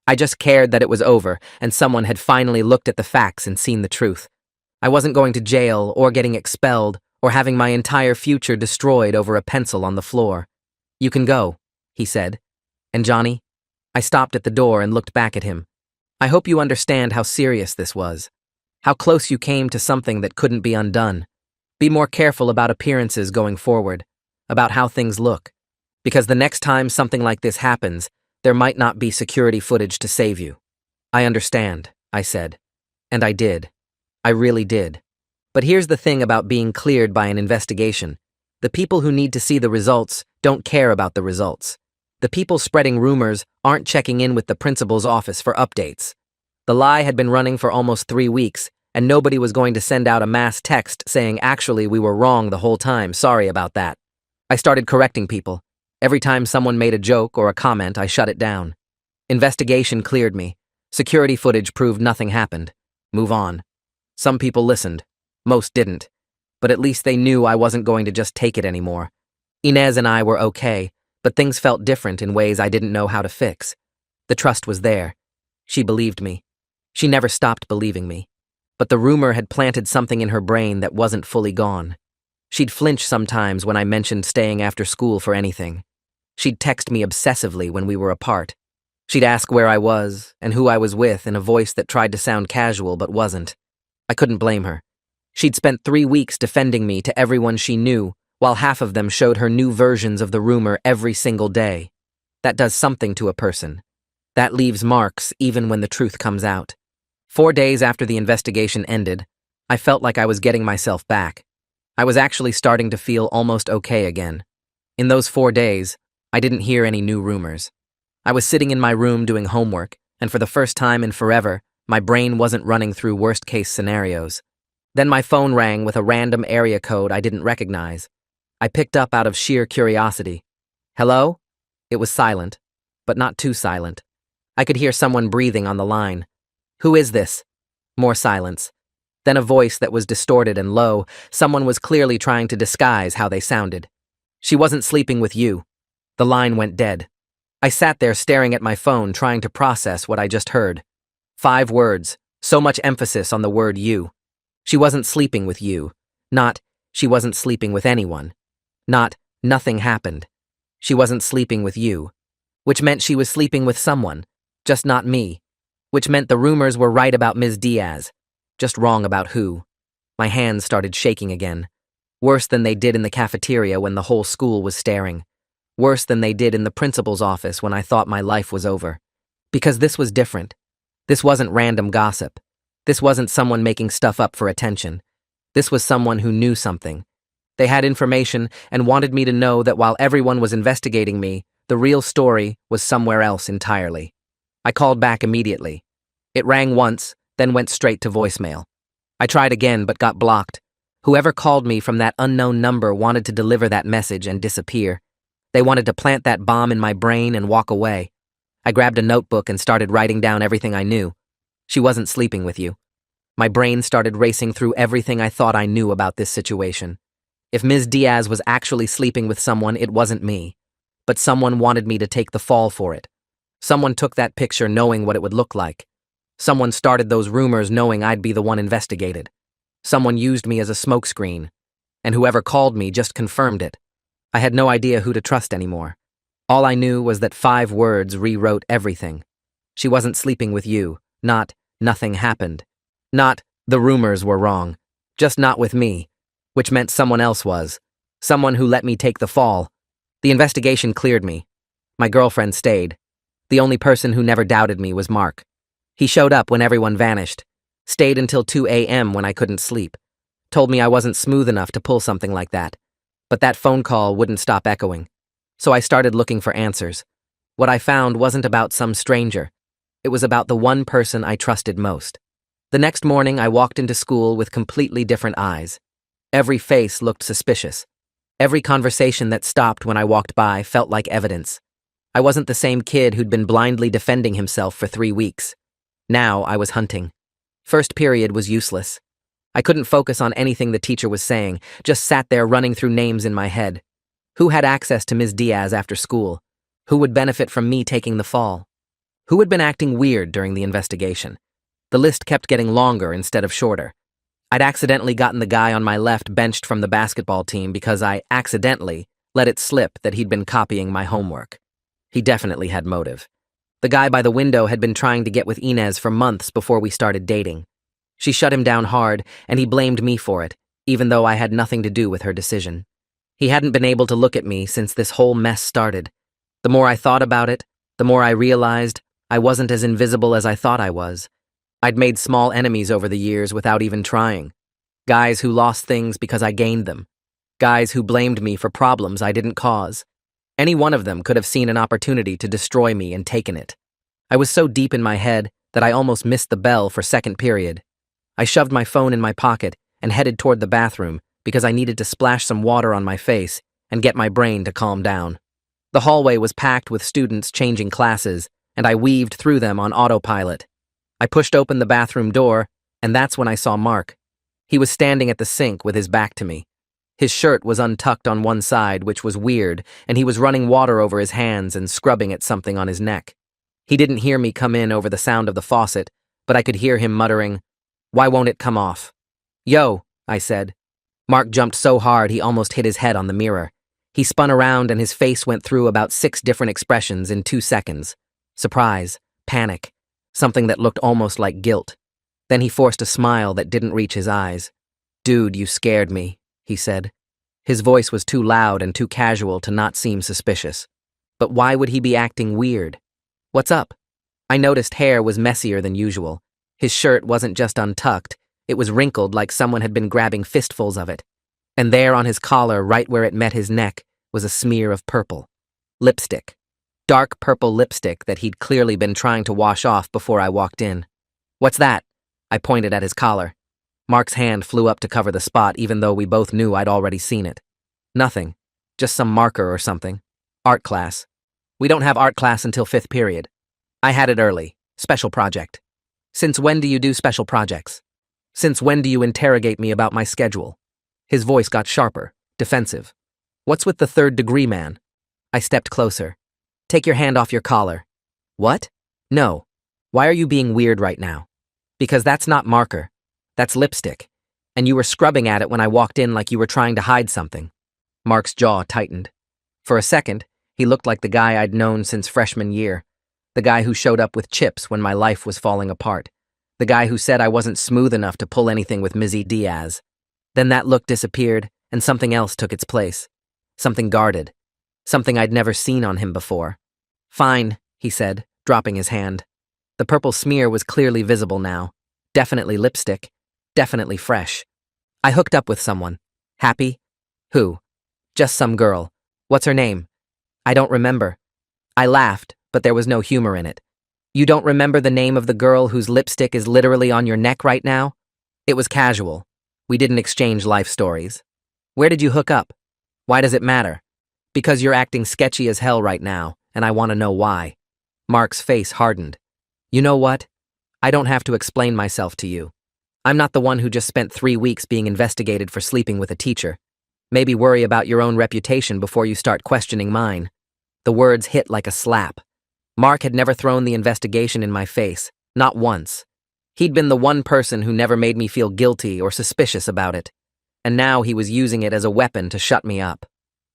S1: I just cared that it was over, and someone had finally looked at the facts and seen the truth. I wasn't going to jail or getting expelled or having my entire future destroyed over a pencil on the floor. You can go, he said. And Johnny? I stopped at the door and looked back at him. I hope you understand how serious this was. How close you came to something that couldn't be undone. Be more careful about appearances going forward, about how things look. Because the next time something like this happens, there might not be security footage to save you. I understand, I said. And I did. I really did. But here's the thing about being cleared by an investigation. The people who need to see the results don't care about the results. The people spreading rumors aren't checking in with the principal's office for updates. The lie had been running for almost 3 weeks, and nobody was going to send out a mass text saying, actually, we were wrong the whole time, sorry about that. I started correcting people. Every time someone made a joke or a comment, I shut it down. Investigation cleared me. Security footage proved nothing happened. Move on. Some people listened. Most didn't. But at least they knew I wasn't going to just take it anymore. Inez and I were okay, but things felt different in ways I didn't know how to fix. The trust was there. She believed me. She never stopped believing me. But the rumor had planted something in her brain that wasn't fully gone. She'd flinch sometimes when I mentioned staying after school for anything. She'd text me obsessively when we were apart. She'd ask where I was and who I was with in a voice that tried to sound casual but wasn't. I couldn't blame her. She'd spent 3 weeks defending me to everyone she knew, while half of them showed her new versions of the rumor every single day. That does something to a person. That leaves marks even when the truth comes out. 4 days after the investigation ended, I felt like I was getting myself back. I was actually starting to feel almost okay again. In those 4 days, I didn't hear any new rumors. I was sitting in my room doing homework, and for the first time in forever, my brain wasn't running through worst-case scenarios. Then my phone rang with a random area code I didn't recognize. I picked up out of sheer curiosity. Hello? It was silent, but not too silent. I could hear someone breathing on the line. Who is this? More silence. Then a voice that was distorted and low. Someone was clearly trying to disguise how they sounded. She wasn't sleeping with you. The line went dead. I sat there staring at my phone, trying to process what I just heard. 5 words, so much emphasis on the word you. She wasn't sleeping with you. Not, she wasn't sleeping with anyone. Not, nothing happened. She wasn't sleeping with you. Which meant she was sleeping with someone, just not me. Which meant the rumors were right about Ms. Diaz, just wrong about who. My hands started shaking again. Worse than they did in the cafeteria when the whole school was staring. Worse than they did in the principal's office when I thought my life was over. Because this was different. This wasn't random gossip. This wasn't someone making stuff up for attention. This was someone who knew something. They had information and wanted me to know that while everyone was investigating me, the real story was somewhere else entirely. I called back immediately. It rang once, then went straight to voicemail. I tried again but got blocked. Whoever called me from that unknown number wanted to deliver that message and disappear. They wanted to plant that bomb in my brain and walk away. I grabbed a notebook and started writing down everything I knew. She wasn't sleeping with you. My brain started racing through everything I thought I knew about this situation. If Ms. Diaz was actually sleeping with someone, it wasn't me. But someone wanted me to take the fall for it. Someone took that picture knowing what it would look like. Someone started those rumors knowing I'd be the one investigated. Someone used me as a smokescreen. And whoever called me just confirmed it. I had no idea who to trust anymore. All I knew was that 5 words rewrote everything. She wasn't sleeping with you. Not, nothing happened. Not, the rumors were wrong. Just not with me. Which meant someone else was. Someone who let me take the fall. The investigation cleared me. My girlfriend stayed. The only person who never doubted me was Mark. He showed up when everyone vanished. Stayed until 2 a.m. when I couldn't sleep. Told me I wasn't smooth enough to pull something like that. But that phone call wouldn't stop echoing. So I started looking for answers. What I found wasn't about some stranger. It was about the one person I trusted most. The next morning, I walked into school with completely different eyes. Every face looked suspicious. Every conversation that stopped when I walked by felt like evidence. I wasn't the same kid who'd been blindly defending himself for 3 weeks. Now I was hunting. First period was useless. I couldn't focus on anything the teacher was saying, just sat there running through names in my head. Who had access to Ms. Diaz after school? Who would benefit from me taking the fall? Who had been acting weird during the investigation? The list kept getting longer instead of shorter. I'd accidentally gotten the guy on my left benched from the basketball team because I accidentally let it slip that he'd been copying my homework. He definitely had motive. The guy by the window had been trying to get with Inez for months before we started dating. She shut him down hard, and he blamed me for it, even though I had nothing to do with her decision. He hadn't been able to look at me since this whole mess started. The more I thought about it, the more I realized I wasn't as invisible as I thought I was. I'd made small enemies over the years without even trying. Guys who lost things because I gained them. Guys who blamed me for problems I didn't cause. Any one of them could have seen an opportunity to destroy me and taken it. I was so deep in my head that I almost missed the bell for second period. I shoved my phone in my pocket and headed toward the bathroom because I needed to splash some water on my face and get my brain to calm down. The hallway was packed with students changing classes, and I weaved through them on autopilot. I pushed open the bathroom door, and that's when I saw Mark. He was standing at the sink with his back to me. His shirt was untucked on one side, which was weird, and he was running water over his hands and scrubbing at something on his neck. He didn't hear me come in over the sound of the faucet, but I could hear him muttering, "Why won't it come off?" "Yo," I said. Mark jumped so hard he almost hit his head on the mirror. He spun around and his face went through about 6 different expressions in 2 seconds. Surprise, panic, something that looked almost like guilt. Then he forced a smile that didn't reach his eyes. "Dude, you scared me," he said. His voice was too loud and too casual to not seem suspicious. But why would he be acting weird? "What's up?" I noticed hair was messier than usual. His shirt wasn't just untucked, it was wrinkled like someone had been grabbing fistfuls of it. And there on his collar, right where it met his neck, was a smear of purple. Lipstick. Dark purple lipstick that he'd clearly been trying to wash off before I walked in. "What's that?" I pointed at his collar. Mark's hand flew up to cover the spot even though we both knew I'd already seen it. "Nothing. Just some marker or something. Art class. We don't have art class until 5th period. I had it early. Special project." "Since when do you do special projects? Since when do you interrogate me about my schedule?" His voice got sharper, defensive. "What's with the 3rd degree, man?" I stepped closer. "Take your hand off your collar." "What?" "No. Why are you being weird right now?" "Because that's not marker. That's lipstick. And you were scrubbing at it when I walked in like you were trying to hide something." Mark's jaw tightened. For a second, he looked like the guy I'd known since freshman year. The guy who showed up with chips when my life was falling apart. The guy who said I wasn't smooth enough to pull anything with Ms. Diaz. Then that look disappeared, and something else took its place. Something guarded. Something I'd never seen on him before. "Fine," he said, dropping his hand. The purple smear was clearly visible now. Definitely lipstick. Definitely fresh. "I hooked up with someone. Happy?" "Who?" "Just some girl. What's her name?" "I don't remember." I laughed, but there was no humor in it. "You don't remember the name of the girl whose lipstick is literally on your neck right now?" It was casual. We didn't exchange life stories. "Where did you hook up?" "Why does it matter?" "Because you're acting sketchy as hell right now, and I want to know why." Mark's face hardened. "You know what? I don't have to explain myself to you. I'm not the one who just spent 3 weeks being investigated for sleeping with a teacher. Maybe worry about your own reputation before you start questioning mine." The words hit like a slap. Mark had never thrown the investigation in my face, not once. He'd been the one person who never made me feel guilty or suspicious about it. And now he was using it as a weapon to shut me up.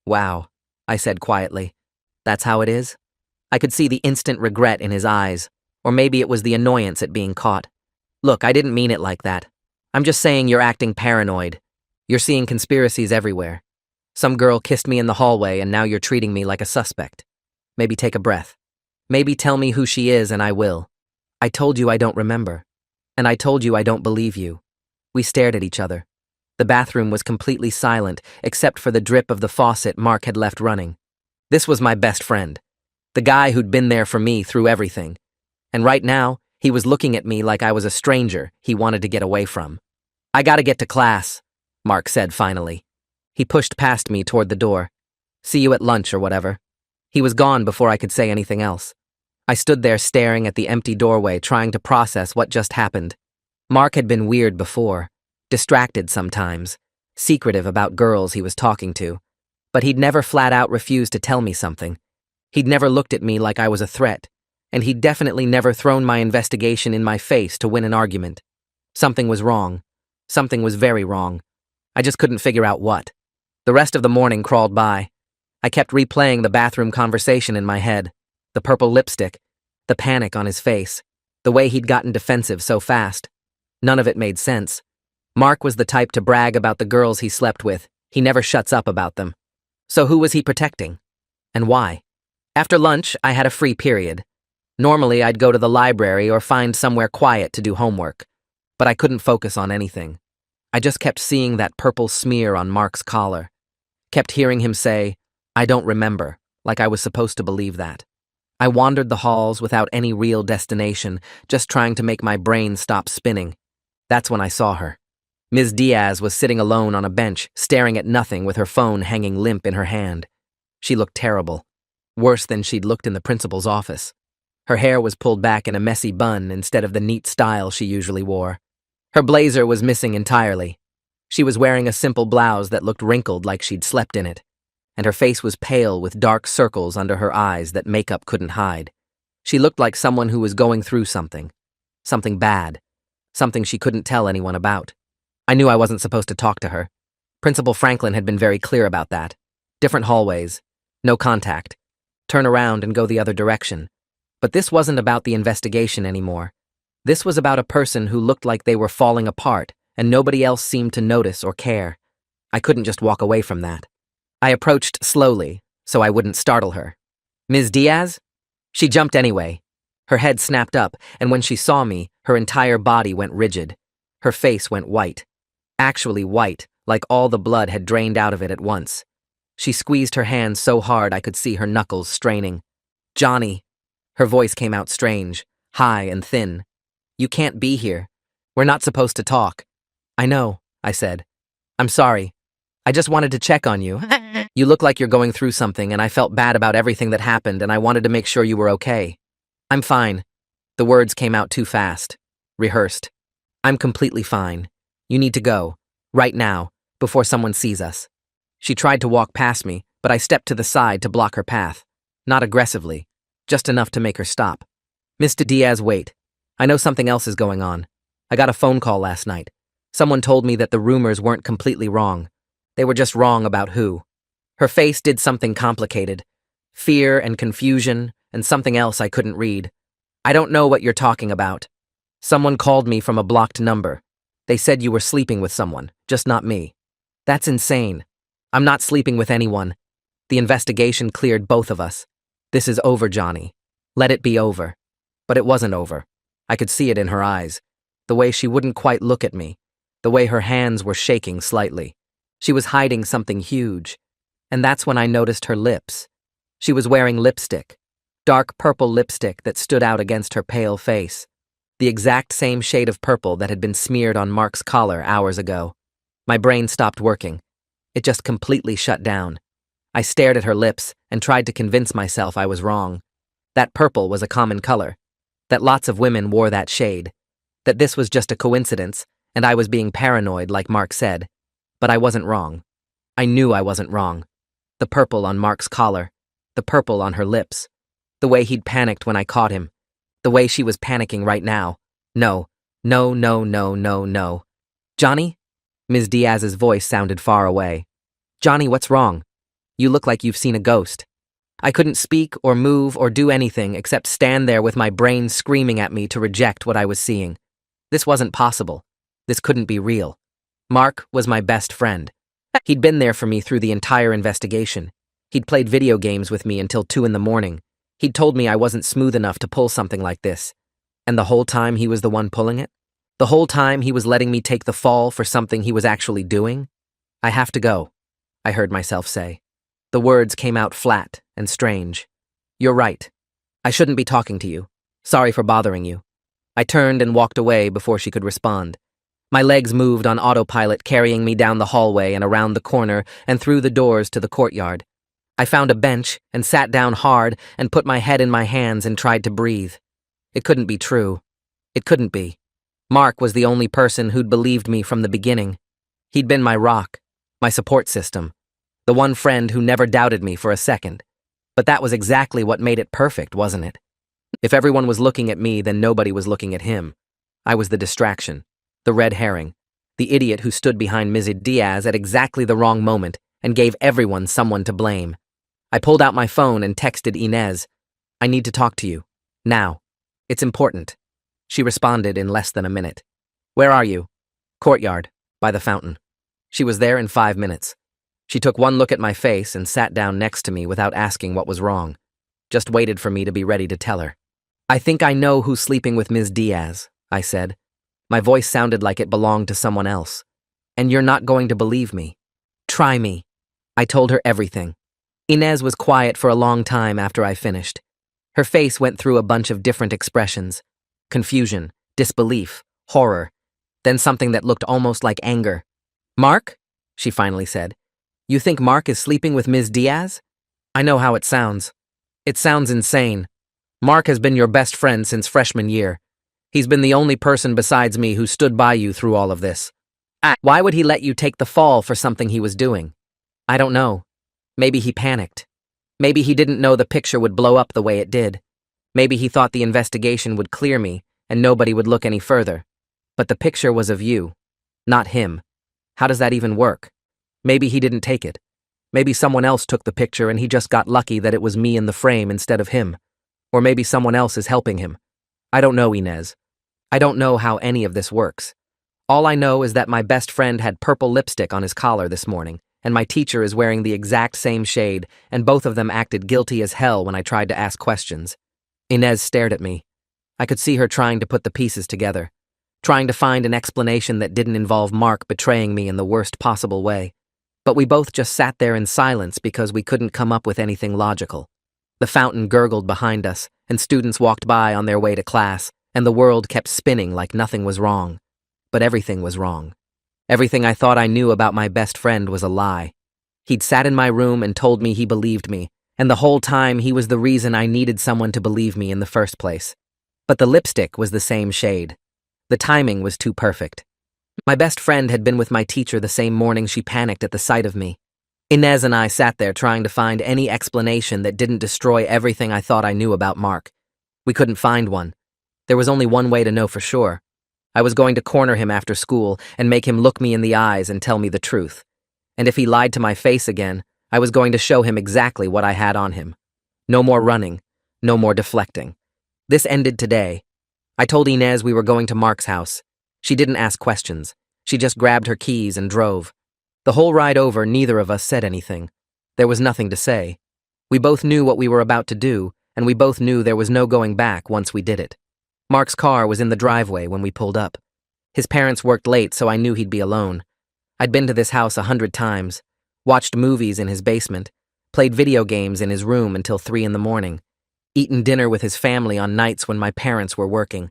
S1: "Wow," I said quietly. "That's how it is?" I could see the instant regret in his eyes, or maybe it was the annoyance at being caught. "Look, I didn't mean it like that. I'm just saying you're acting paranoid. You're seeing conspiracies everywhere. Some girl kissed me in the hallway and now you're treating me like a suspect. Maybe take a breath. Maybe tell me who she is and I will. I told you I don't remember. And I told you I don't believe you." We stared at each other. The bathroom was completely silent except for the drip of the faucet Mark had left running. This was my best friend. The guy who'd been there for me through everything. And right now, he was looking at me like I was a stranger he wanted to get away from. "I gotta get to class," Mark said finally. He pushed past me toward the door. See you at lunch or whatever. He was gone before I could say anything else. I stood there staring at the empty doorway, trying to process what just happened. Mark had been weird before, distracted sometimes, secretive about girls he was talking to, but he'd never flat out refused to tell me something. He'd never looked at me like I was a threat, and he'd definitely never thrown my investigation in my face to win an argument. Something was wrong. Something was very wrong. I just couldn't figure out what. The rest of the morning crawled by. I kept replaying the bathroom conversation in my head. The purple lipstick, the panic on his face, the way he'd gotten defensive so fast. None of it made sense. Mark was the type to brag about the girls he slept with. He never shuts up about them. So who was he protecting? And why? After lunch, I had a free period. Normally, I'd go to the library or find somewhere quiet to do homework. But I couldn't focus on anything. I just kept seeing that purple smear on Mark's collar. Kept hearing him say, "I don't remember," like I was supposed to believe that. I wandered the halls without any real destination, just trying to make my brain stop spinning. That's when I saw her. Ms. Diaz was sitting alone on a bench, staring at nothing with her phone hanging limp in her hand. She looked terrible. Worse than she'd looked in the principal's office. Her hair was pulled back in a messy bun instead of the neat style she usually wore. Her blazer was missing entirely. She was wearing a simple blouse that looked wrinkled like she'd slept in it, and her face was pale with dark circles under her eyes that makeup couldn't hide. She looked like someone who was going through something. Something bad. Something she couldn't tell anyone about. I knew I wasn't supposed to talk to her. Principal Franklin had been very clear about that. Different hallways. No contact. Turn around and go the other direction. But this wasn't about the investigation anymore. This was about a person who looked like they were falling apart, and nobody else seemed to notice or care. I couldn't just walk away from that. I approached slowly, so I wouldn't startle her. "Ms. Diaz?" She jumped anyway. Her head snapped up, and when she saw me, her entire body went rigid. Her face went white. Actually white, like all the blood had drained out of it at once. She squeezed her hand so hard I could see her knuckles straining. "Johnny." Her voice came out strange, high and thin. "You can't be here. We're not supposed to talk." "I know," I said. "I'm sorry. I just wanted to check on you. You look like you're going through something, and I felt bad about everything that happened, and I wanted to make sure you were okay." "I'm fine." The words came out too fast. Rehearsed. "I'm completely fine. You need to go. Right now, before someone sees us." She tried to walk past me, but I stepped to the side to block her path. Not aggressively, just enough to make her stop. "Mr. Diaz, wait. I know something else is going on. I got a phone call last night. Someone told me that the rumors weren't completely wrong. They were just wrong about who." Her face did something complicated. Fear and confusion, and something else I couldn't read. "I don't know what you're talking about. Someone called me from a blocked number. They said you were sleeping with someone, just not me." "That's insane. I'm not sleeping with anyone. The investigation cleared both of us. This is over, Johnny. Let it be over." But it wasn't over. I could see it in her eyes. The way she wouldn't quite look at me. The way her hands were shaking slightly. She was hiding something huge. And that's when I noticed her lips. She was wearing lipstick. Dark purple lipstick that stood out against her pale face. The exact same shade of purple that had been smeared on Mark's collar hours ago. My brain stopped working. It just completely shut down. I stared at her lips and tried to convince myself I was wrong. That purple was a common color. That lots of women wore that shade. That this was just a coincidence, and I was being paranoid like Mark said. But I wasn't wrong. I knew I wasn't wrong. The purple on Mark's collar. The purple on her lips. The way he'd panicked when I caught him. The way she was panicking right now. No. No, no, no, no, no. "Johnny?" Ms. Diaz's voice sounded far away. "Johnny, what's wrong? You look like you've seen a ghost." I couldn't speak or move or do anything except stand there with my brain screaming at me to reject what I was seeing. This wasn't possible. This couldn't be real. Mark was my best friend. He'd been there for me through the entire investigation. He'd played video games with me until 2 in the morning. He'd told me I wasn't smooth enough to pull something like this. And the whole time he was the one pulling it? The whole time he was letting me take the fall for something he was actually doing? "I have to go," I heard myself say. The words came out flat and strange. "You're right. I shouldn't be talking to you. Sorry for bothering you." I turned and walked away before she could respond. My legs moved on autopilot, carrying me down the hallway and around the corner and through the doors to the courtyard. I found a bench and sat down hard and put my head in my hands and tried to breathe. It couldn't be true. It couldn't be. Mark was the only person who'd believed me from the beginning. He'd been my rock, my support system, the one friend who never doubted me for a second. But that was exactly what made it perfect, wasn't it? If everyone was looking at me, then nobody was looking at him. I was the distraction, the red herring, the idiot who stood behind Ms. Diaz at exactly the wrong moment and gave everyone someone to blame. I pulled out my phone and texted Inez, "I need to talk to you. Now. It's important." She responded in less than a minute. "Where are you?" "Courtyard, by the fountain." She was there in 5 minutes. She took one look at my face and sat down next to me without asking what was wrong. Just waited for me to be ready to tell her. "I think I know who's sleeping with Ms. Diaz," I said. My voice sounded like it belonged to someone else. "And you're not going to believe me. Try me." I told her everything. Inez was quiet for a long time after I finished. Her face went through a bunch of different expressions: confusion, disbelief, horror, then something that looked almost like anger. "Mark?" she finally said. "You think Mark is sleeping with Ms. Diaz?" "I know how it sounds. It sounds insane. Mark has been your best friend since freshman year. He's been the only person besides me who stood by you through all of this. Why would he let you take the fall for something he was doing? I don't know. Maybe he panicked. Maybe he didn't know the picture would blow up the way it did. Maybe he thought the investigation would clear me and nobody would look any further. But the picture was of you, not him. How does that even work? Maybe he didn't take it. Maybe someone else took the picture and he just got lucky that it was me in the frame instead of him. Or maybe someone else is helping him. I don't know, Inez. I don't know how any of this works. All I know is that my best friend had purple lipstick on his collar this morning, and my teacher is wearing the exact same shade, and both of them acted guilty as hell when I tried to ask questions. Inez stared at me. I could see her trying to put the pieces together, trying to find an explanation that didn't involve Mark betraying me in the worst possible way. But we both just sat there in silence because we couldn't come up with anything logical. The fountain gurgled behind us, and students walked by on their way to class, and the world kept spinning like nothing was wrong. But everything was wrong. Everything I thought I knew about my best friend was a lie. He'd sat in my room and told me he believed me, and the whole time he was the reason I needed someone to believe me in the first place. But the lipstick was the same shade. The timing was too perfect. My best friend had been with my teacher the same morning she panicked at the sight of me. Inez and I sat there trying to find any explanation that didn't destroy everything I thought I knew about Mark. We couldn't find one. There was only one way to know for sure. I was going to corner him after school and make him look me in the eyes and tell me the truth. And if he lied to my face again, I was going to show him exactly what I had on him. No more running, no more deflecting. This ended today. I told Inez we were going to Mark's house. She didn't ask questions. She just grabbed her keys and drove. The whole ride over, neither of us said anything. There was nothing to say. We both knew what we were about to do, and we both knew there was no going back once we did it. Mark's car was in the driveway when we pulled up. His parents worked late, so I knew he'd be alone. I'd been to this house 100 times, watched movies in his basement, played video games in his room until 3 in the morning, eaten dinner with his family on nights when my parents were working.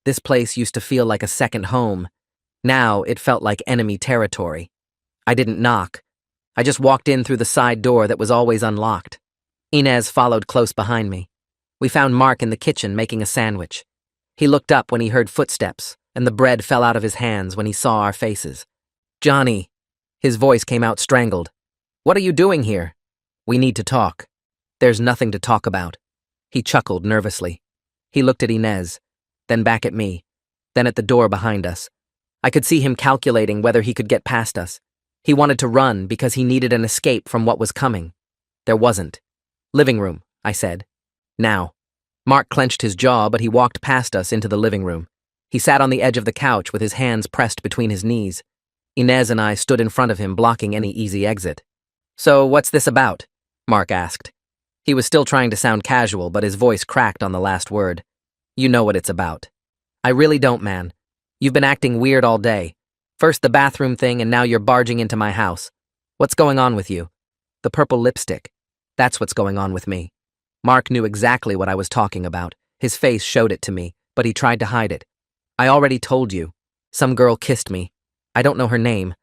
S1: This place used to feel like a second home. Now it felt like enemy territory. I didn't knock. I just walked in through the side door that was always unlocked. Inez followed close behind me. We found Mark in the kitchen making a sandwich. He looked up when he heard footsteps, and the bread fell out of his hands when he saw our faces. "Johnny." His voice came out strangled. "What are you doing here?" "We need to talk." "There's nothing to talk about." He chuckled nervously. He looked at Inez, then back at me, then at the door behind us. I could see him calculating whether he could get past us. He wanted to run because he needed an escape from what was coming. There wasn't. "Living room," I said. "Now." Mark clenched his jaw, but he walked past us into the living room. He sat on the edge of the couch with his hands pressed between his knees. Inez and I stood in front of him, blocking any easy exit. "So, what's this about?" Mark asked. He was still trying to sound casual, but his voice cracked on the last word. "You know what it's about." "I really don't, man. You've been acting weird all day. First the bathroom thing, and now you're barging into my house. What's going on with you?" "The purple lipstick. That's what's going on with me." Mark knew exactly what I was talking about. His face showed it to me, but he tried to hide it. "I already told you. Some girl kissed me. I don't know her name.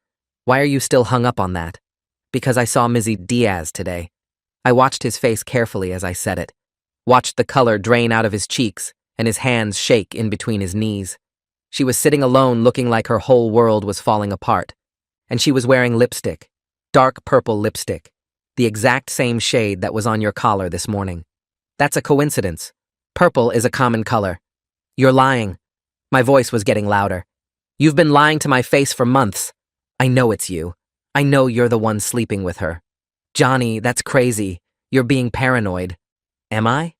S1: Why are you still hung up on that? Because I saw Mizzy Diaz today. I watched his face carefully as I said it. Watched the color drain out of his cheeks and his hands shake in between his knees. She was sitting alone looking like her whole world was falling apart. And she was wearing lipstick. Dark purple lipstick. The exact same shade that was on your collar this morning. That's a coincidence. Purple is a common color. You're lying. My voice was getting louder. You've been lying to my face for months. I know it's you. I know you're the one sleeping with her. Johnny, that's crazy. You're being paranoid. Am I?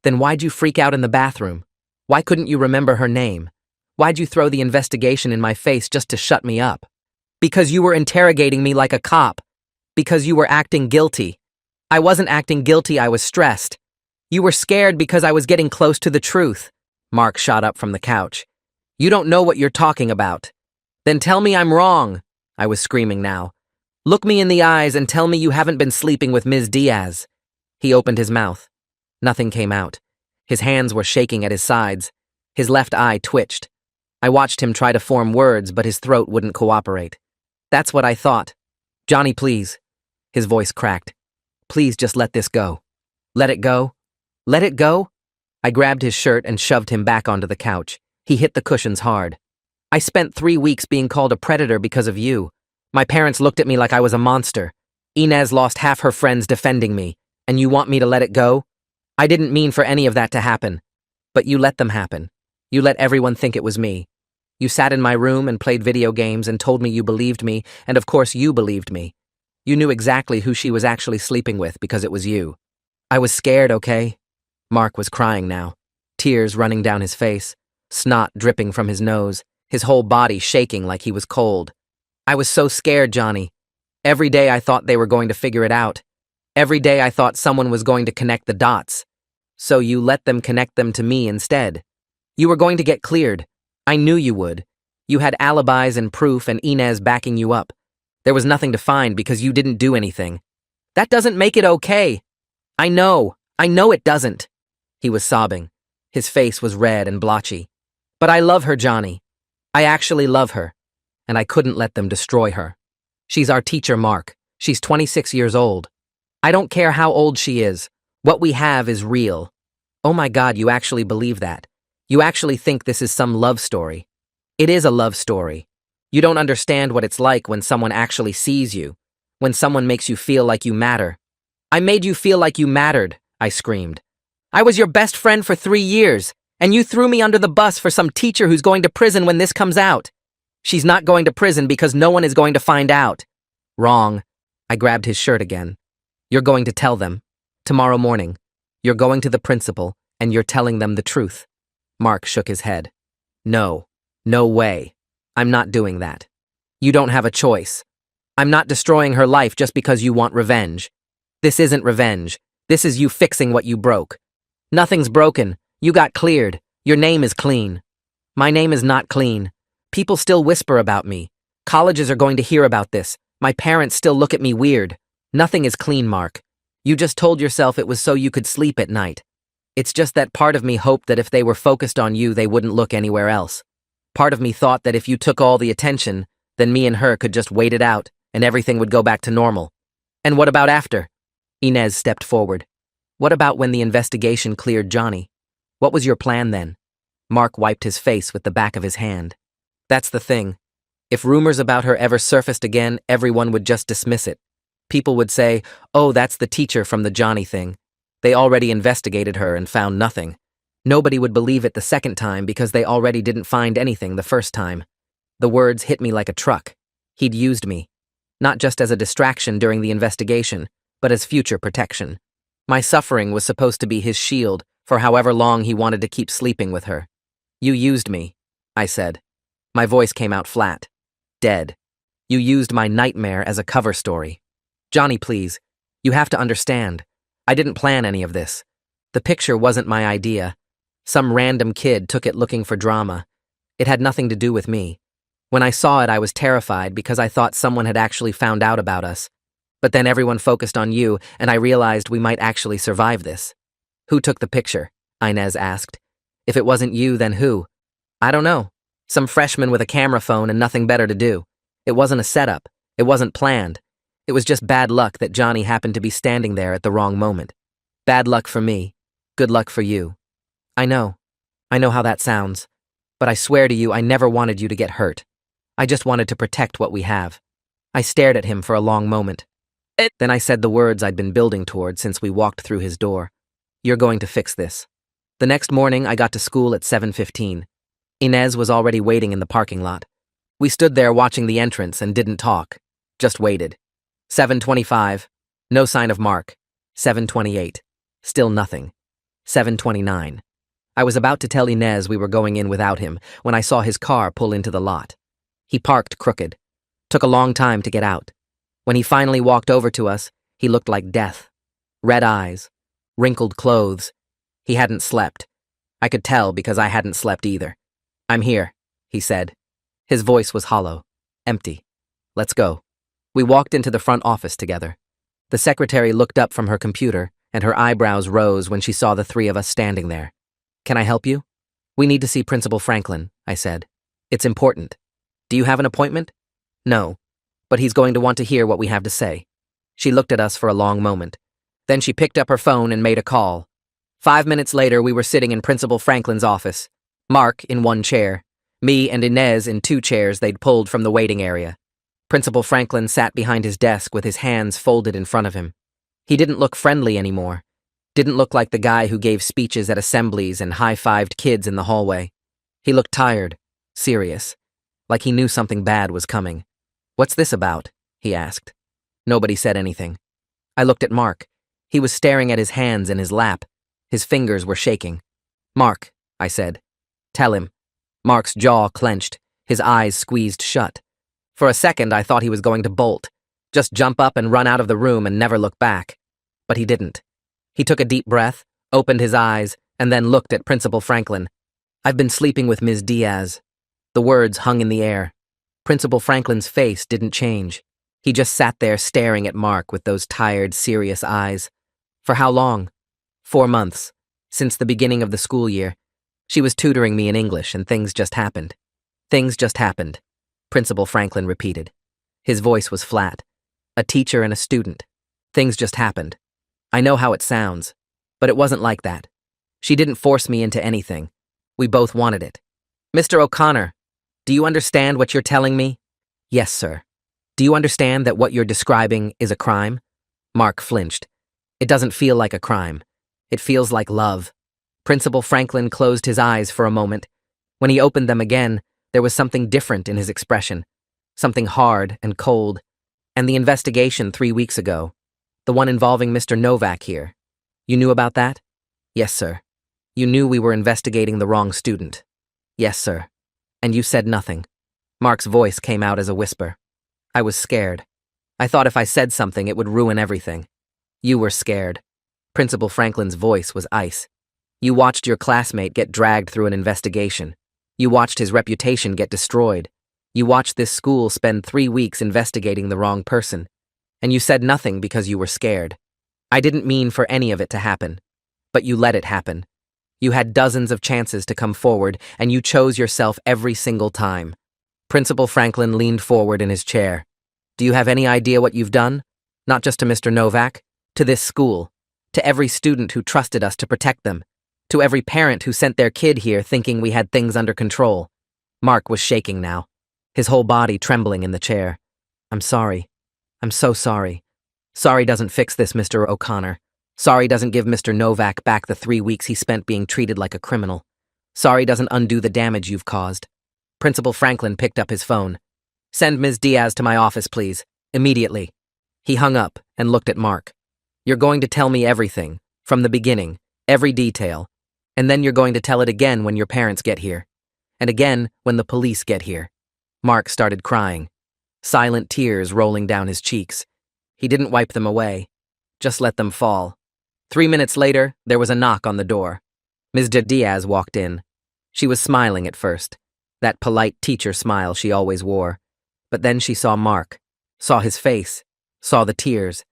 S1: Then why'd you freak out in the bathroom? Why couldn't you remember her name? Why'd you throw the investigation in my face just to shut me up? Because you were interrogating me like a cop. Because you were acting guilty. I wasn't acting guilty, I was stressed. You were scared because I was getting close to the truth. Mark shot up from the couch. You don't know what you're talking about. Then tell me I'm wrong. I was screaming now. Look me in the eyes and tell me you haven't been sleeping with Ms. Diaz. He opened his mouth. Nothing came out. His hands were shaking at his sides. His left eye twitched. I watched him try to form words, but his throat wouldn't cooperate. That's what I thought. Johnny, please. His voice cracked. Please just let this go. Let it go? Let it go? I grabbed his shirt and shoved him back onto the couch. He hit the cushions hard. I spent 3 weeks being called a predator because of you. My parents looked at me like I was a monster. Inez lost half her friends defending me, and you want me to let it go? I didn't mean for any of that to happen. But you let them happen. You let everyone think it was me. You sat in my room and played video games and told me you believed me, and of course you believed me. You knew exactly who she was actually sleeping with because it was you. I was scared, okay? Mark was crying now, tears running down his face, snot dripping from his nose, his whole body shaking like he was cold. I was so scared, Johnny. Every day I thought they were going to figure it out. Every day I thought someone was going to connect the dots. So you let them connect them to me instead. You were going to get cleared. I knew you would. You had alibis and proof and Inez backing you up. There was nothing to find because you didn't do anything. That doesn't make it okay. I know it doesn't. He was sobbing. His face was red and blotchy. But I love her, Johnny. I actually love her. And I couldn't let them destroy her. She's our teacher, Mark. She's 26 years old. I don't care how old she is. What we have is real. Oh my God, you actually believe that. You actually think this is some love story. It is a love story. You don't understand what it's like when someone actually sees you, when someone makes you feel like you matter. I made you feel like you mattered, I screamed. I was your best friend for 3 years, and you threw me under the bus for some teacher who's going to prison when this comes out. She's not going to prison because no one is going to find out. Wrong. I grabbed his shirt again. You're going to tell them. Tomorrow morning. You're going to the principal, and you're telling them the truth. Mark shook his head. No. No way. I'm not doing that. You don't have a choice. I'm not destroying her life just because you want revenge. This isn't revenge. This is you fixing what you broke. Nothing's broken. You got cleared. Your name is clean. My name is not clean. People still whisper about me. Colleges are going to hear about this. My parents still look at me weird. Nothing is clean, Mark. You just told yourself it was so you could sleep at night. It's just that part of me hoped that if they were focused on you, they wouldn't look anywhere else. Part of me thought that if you took all the attention, then me and her could just wait it out, and everything would go back to normal. And what about after? Inez stepped forward. What about when the investigation cleared Johnny? What was your plan then? Mark wiped his face with the back of his hand. That's the thing. If rumors about her ever surfaced again, everyone would just dismiss it. People would say, oh, that's the teacher from the Johnny thing. They already investigated her and found nothing. Nobody would believe it the second time because they already didn't find anything the first time. The words hit me like a truck. He'd used me. Not just as a distraction during the investigation, but as future protection. My suffering was supposed to be his shield for however long he wanted to keep sleeping with her. You used me, I said. My voice came out flat. Dead. You used my nightmare as a cover story. Johnny, please. You have to understand. I didn't plan any of this. The picture wasn't my idea. Some random kid took it looking for drama. It had nothing to do with me. When I saw it, I was terrified because I thought someone had actually found out about us. But then everyone focused on you, and I realized we might actually survive this. Who took the picture? Inez asked. If it wasn't you, then who? I don't know. Some freshman with a camera phone and nothing better to do. It wasn't a setup. It wasn't planned. It was just bad luck that Johnny happened to be standing there at the wrong moment. Bad luck for me. Good luck for you. I know. I know how that sounds. But I swear to you, I never wanted you to get hurt. I just wanted to protect what we have. I stared at him for a long moment. Then I said the words I'd been building toward since we walked through his door. You're going to fix this. The next morning, I got to school at 7:15. Inez was already waiting in the parking lot. We stood there watching the entrance and didn't talk. Just waited. 7:25. No sign of Mark. 7:28. Still nothing. 7:29. I was about to tell Inez we were going in without him when I saw his car pull into the lot. He parked crooked. Took a long time to get out. When he finally walked over to us, he looked like death. Red eyes. Wrinkled clothes. He hadn't slept. I could tell because I hadn't slept either. I'm here, he said. His voice was hollow. Empty. Let's go. We walked into the front office together. The secretary looked up from her computer, and her eyebrows rose when she saw the three of us standing there. Can I help you? We need to see Principal Franklin, I said. It's important. Do you have an appointment? No. But he's going to want to hear what we have to say. She looked at us for a long moment. Then she picked up her phone and made a call. 5 minutes later, we were sitting in Principal Franklin's office. Mark in one chair. Me and Inez in two chairs they'd pulled from the waiting area. Principal Franklin sat behind his desk with his hands folded in front of him. He didn't look friendly anymore. Didn't look like the guy who gave speeches at assemblies and high-fived kids in the hallway. He looked tired, serious, like he knew something bad was coming. What's this about? He asked. Nobody said anything. I looked at Mark. He was staring at his hands in his lap. His fingers were shaking. Mark, I said. Tell him. Mark's jaw clenched, his eyes squeezed shut. For a second, I thought he was going to bolt, just jump up and run out of the room and never look back. But he didn't. He took a deep breath, opened his eyes, and then looked at Principal Franklin. I've been sleeping with Ms. Diaz. The words hung in the air. Principal Franklin's face didn't change. He just sat there staring at Mark with those tired, serious eyes. For how long? 4 months. Since the beginning of the school year. She was tutoring me in English, and things just happened. Things just happened, Principal Franklin repeated. His voice was flat. A teacher and a student. Things just happened. I know how it sounds, but it wasn't like that. She didn't force me into anything. We both wanted it. Mr. O'Connor, do you understand what you're telling me? Yes, sir. Do you understand that what you're describing is a crime? Mark flinched. It doesn't feel like a crime. It feels like love. Principal Franklin closed his eyes for a moment. When he opened them again, there was something different in his expression. Something hard and cold. And the investigation 3 weeks ago. The one involving Mr. Novak here. You knew about that? Yes, sir. You knew we were investigating the wrong student. Yes, sir. And you said nothing. Mark's voice came out as a whisper. I was scared. I thought if I said something, it would ruin everything. You were scared. Principal Franklin's voice was ice. You watched your classmate get dragged through an investigation. You watched his reputation get destroyed. You watched this school spend 3 weeks investigating the wrong person. And you said nothing because you were scared. I didn't mean for any of it to happen. But you let it happen. You had dozens of chances to come forward, and you chose yourself every single time. Principal Franklin leaned forward in his chair. Do you have any idea what you've done? Not just to Mr. Novak, to this school, to every student who trusted us to protect them, to every parent who sent their kid here thinking we had things under control. Mark was shaking now, his whole body trembling in the chair. I'm sorry. I'm so sorry. Sorry doesn't fix this, Mr. O'Connor. Sorry doesn't give Mr. Novak back the 3 weeks he spent being treated like a criminal. Sorry doesn't undo the damage you've caused. Principal Franklin picked up his phone. Send Ms. Diaz to my office, please. Immediately. He hung up and looked at Mark. You're going to tell me everything, from the beginning, every detail. And then you're going to tell it again when your parents get here. And again when the police get here. Mark started crying. Silent tears rolling down his cheeks. He didn't wipe them away. Just let them fall. 3 minutes later, there was a knock on the door. Ms. Diaz walked in. She was smiling at first. That polite teacher smile she always wore. But then she saw Mark. Saw his face. Saw the tears.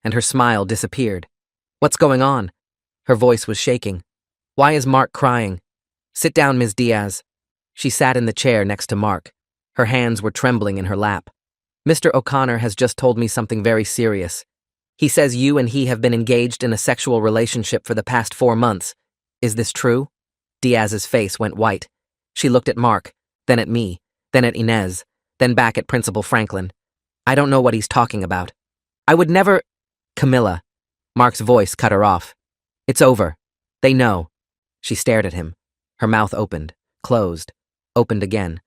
S1: And her smile disappeared. What's going on? Her voice was shaking. Why is Mark crying? Sit down, Ms. Diaz. She sat in the chair next to Mark. Her hands were trembling in her lap. Mr. O'Connor has just told me something very serious. He says you and he have been engaged in a sexual relationship for the past 4 months. Is this true? Diaz's face went white. She looked at Mark, then at me, then at Inez, then back at Principal Franklin. I don't know what he's talking about. I would never… Camilla. Mark's voice cut her off. It's over. They know. She stared at him. Her mouth opened, closed, opened again.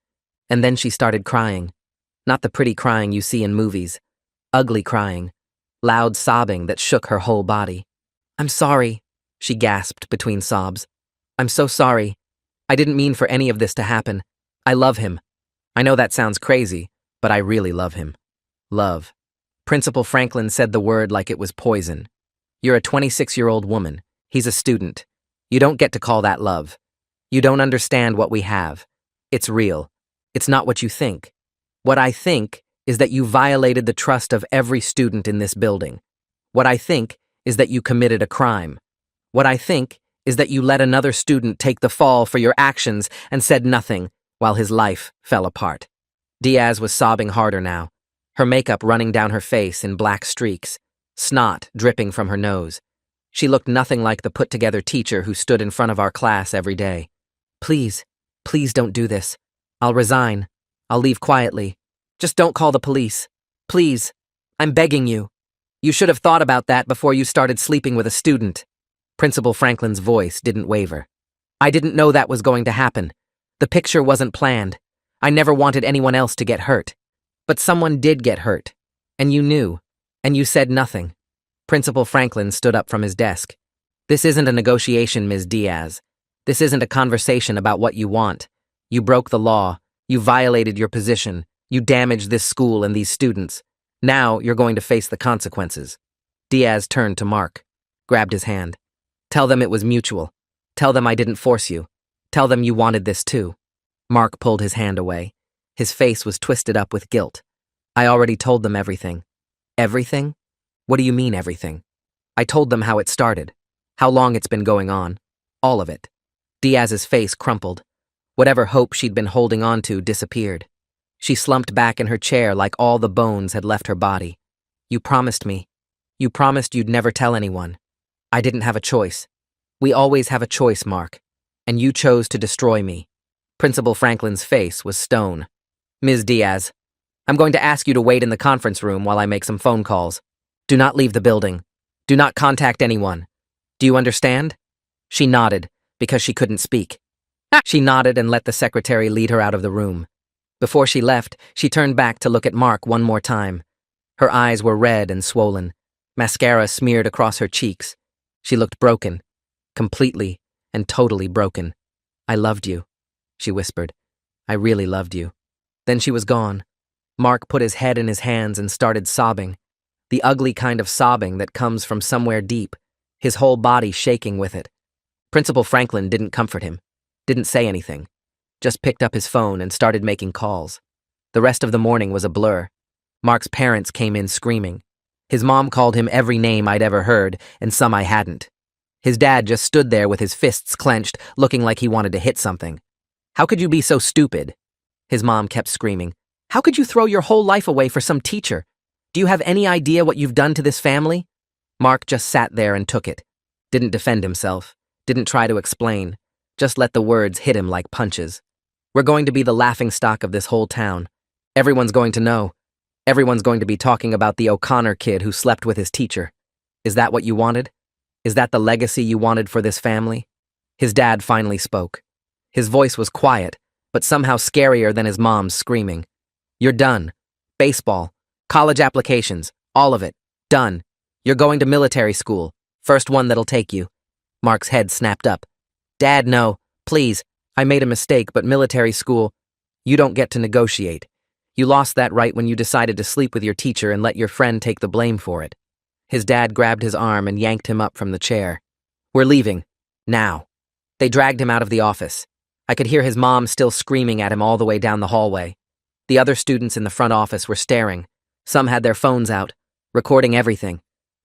S1: And then she started crying. Not the pretty crying you see in movies. Ugly crying. Loud sobbing that shook her whole body. I'm sorry, she gasped between sobs. I'm so sorry. I didn't mean for any of this to happen. I love him. I know that sounds crazy, but I really love him. Love. Principal Franklin said the word like it was poison. You're a 26-year-old woman. He's a student. You don't get to call that love. You don't understand what we have. It's real. It's not what you think. What I think is that you violated the trust of every student in this building. What I think is that you committed a crime. What I think is that you let another student take the fall for your actions and said nothing while his life fell apart. Diaz was sobbing harder now, her makeup running down her face in black streaks, snot dripping from her nose. She looked nothing like the put-together teacher who stood in front of our class every day. Please, please don't do this. I'll resign. I'll leave quietly. Just don't call the police. Please. I'm begging you. You should have thought about that before you started sleeping with a student. Principal Franklin's voice didn't waver. I didn't know that was going to happen. The picture wasn't planned. I never wanted anyone else to get hurt. But someone did get hurt. And you knew. And you said nothing. Principal Franklin stood up from his desk. This isn't a negotiation, Ms. Diaz. This isn't a conversation about what you want. You broke the law. You violated your position. You damaged this school and these students. Now you're going to face the consequences. Diaz turned to Mark, grabbed his hand. Tell them it was mutual. Tell them I didn't force you. Tell them you wanted this too. Mark pulled his hand away. His face was twisted up with guilt. I already told them everything. Everything? What do you mean everything? I told them how it started, how long it's been going on, all of it. Diaz's face crumpled. Whatever hope she'd been holding on to disappeared. She slumped back in her chair like all the bones had left her body. You promised me. You promised you'd never tell anyone. I didn't have a choice. We always have a choice, Mark. And you chose to destroy me. Principal Franklin's face was stone. Ms. Diaz, I'm going to ask you to wait in the conference room while I make some phone calls. Do not leave the building. Do not contact anyone. Do you understand? She nodded, because she couldn't speak. She nodded and let the secretary lead her out of the room. Before she left, she turned back to look at Mark one more time. Her eyes were red and swollen. Mascara smeared across her cheeks. She looked broken. Completely and totally broken. I loved you, she whispered. I really loved you. Then she was gone. Mark put his head in his hands and started sobbing. The ugly kind of sobbing that comes from somewhere deep, his whole body shaking with it. Principal Franklin didn't comfort him, didn't say anything, just picked up his phone and started making calls. The rest of the morning was a blur. Mark's parents came in screaming. His mom called him every name I'd ever heard, and some I hadn't. His dad just stood there with his fists clenched, looking like he wanted to hit something. How could you be so stupid? His mom kept screaming. How could you throw your whole life away for some teacher? Do you have any idea what you've done to this family? Mark just sat there and took it. Didn't defend himself. Didn't try to explain. Just let the words hit him like punches. We're going to be the laughingstock of this whole town. Everyone's going to know. Everyone's going to be talking about the O'Connor kid who slept with his teacher. Is that what you wanted? Is that the legacy you wanted for this family? His dad finally spoke. His voice was quiet, but somehow scarier than his mom's screaming. You're done. Baseball. College applications. All of it. Done. You're going to military school. First one that'll take you. Mark's head snapped up. Dad, no. Please. I made a mistake, but military school. You don't get to negotiate. You lost that right when you decided to sleep with your teacher and let your friend take the blame for it. His dad grabbed his arm and yanked him up from the chair. We're leaving. Now. They dragged him out of the office. I could hear his mom still screaming at him all the way down the hallway. The other students in the front office were staring. Some had their phones out, recording everything.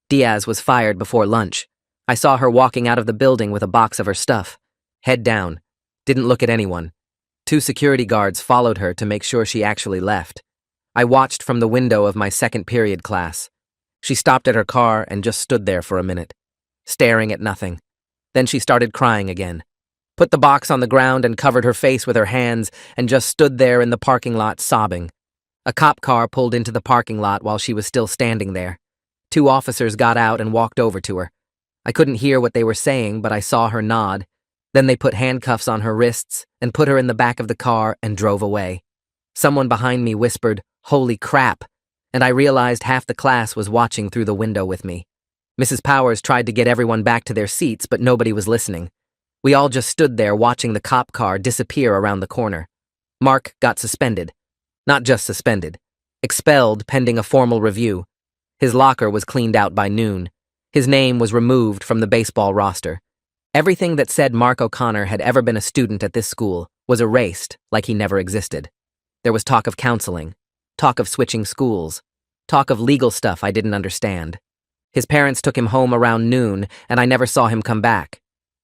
S1: Diaz was fired before lunch. I saw her walking out of the building with a box of her stuff. Head down. Didn't look at anyone. 2 security guards followed her to make sure she actually left. I watched from the window of my second period class. She stopped at her car and just stood there for a minute, staring at nothing. Then she started crying again, put the box on the ground and covered her face with her hands and just stood there in the parking lot sobbing. A cop car pulled into the parking lot while she was still standing there. 2 officers got out and walked over to her. I couldn't hear what they were saying, but I saw her nod. Then they put handcuffs on her wrists and put her in the back of the car and drove away. Someone behind me whispered, "Holy crap," and I realized half the class was watching through the window with me. Mrs. Powers tried to get everyone back to their seats, but nobody was listening. We all just stood there watching the cop car disappear around the corner. Mark got suspended. Not just suspended. Expelled pending a formal review. His locker was cleaned out by noon. His name was removed from the baseball roster. Everything that said Mark O'Connor had ever been a student at this school was erased like he never existed. There was talk of counseling, talk of switching schools, talk of legal stuff I didn't understand. His parents took him home around noon, and I never saw him come back.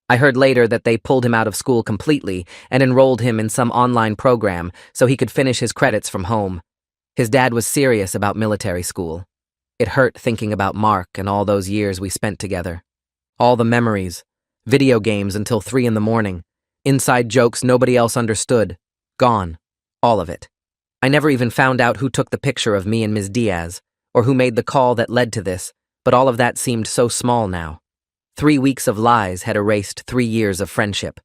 S1: I heard later that they pulled him out of school completely and enrolled him in some online program so he could finish his credits from home. His dad was serious about military school. It hurt thinking about Mark and all those years we spent together. All the memories, video games until 3 in the morning, inside jokes nobody else understood, gone, all of it. I never even found out who took the picture of me and Ms. Diaz, or who made the call that led to this, but all of that seemed so small now. 3 weeks of lies had erased 3 years of friendship.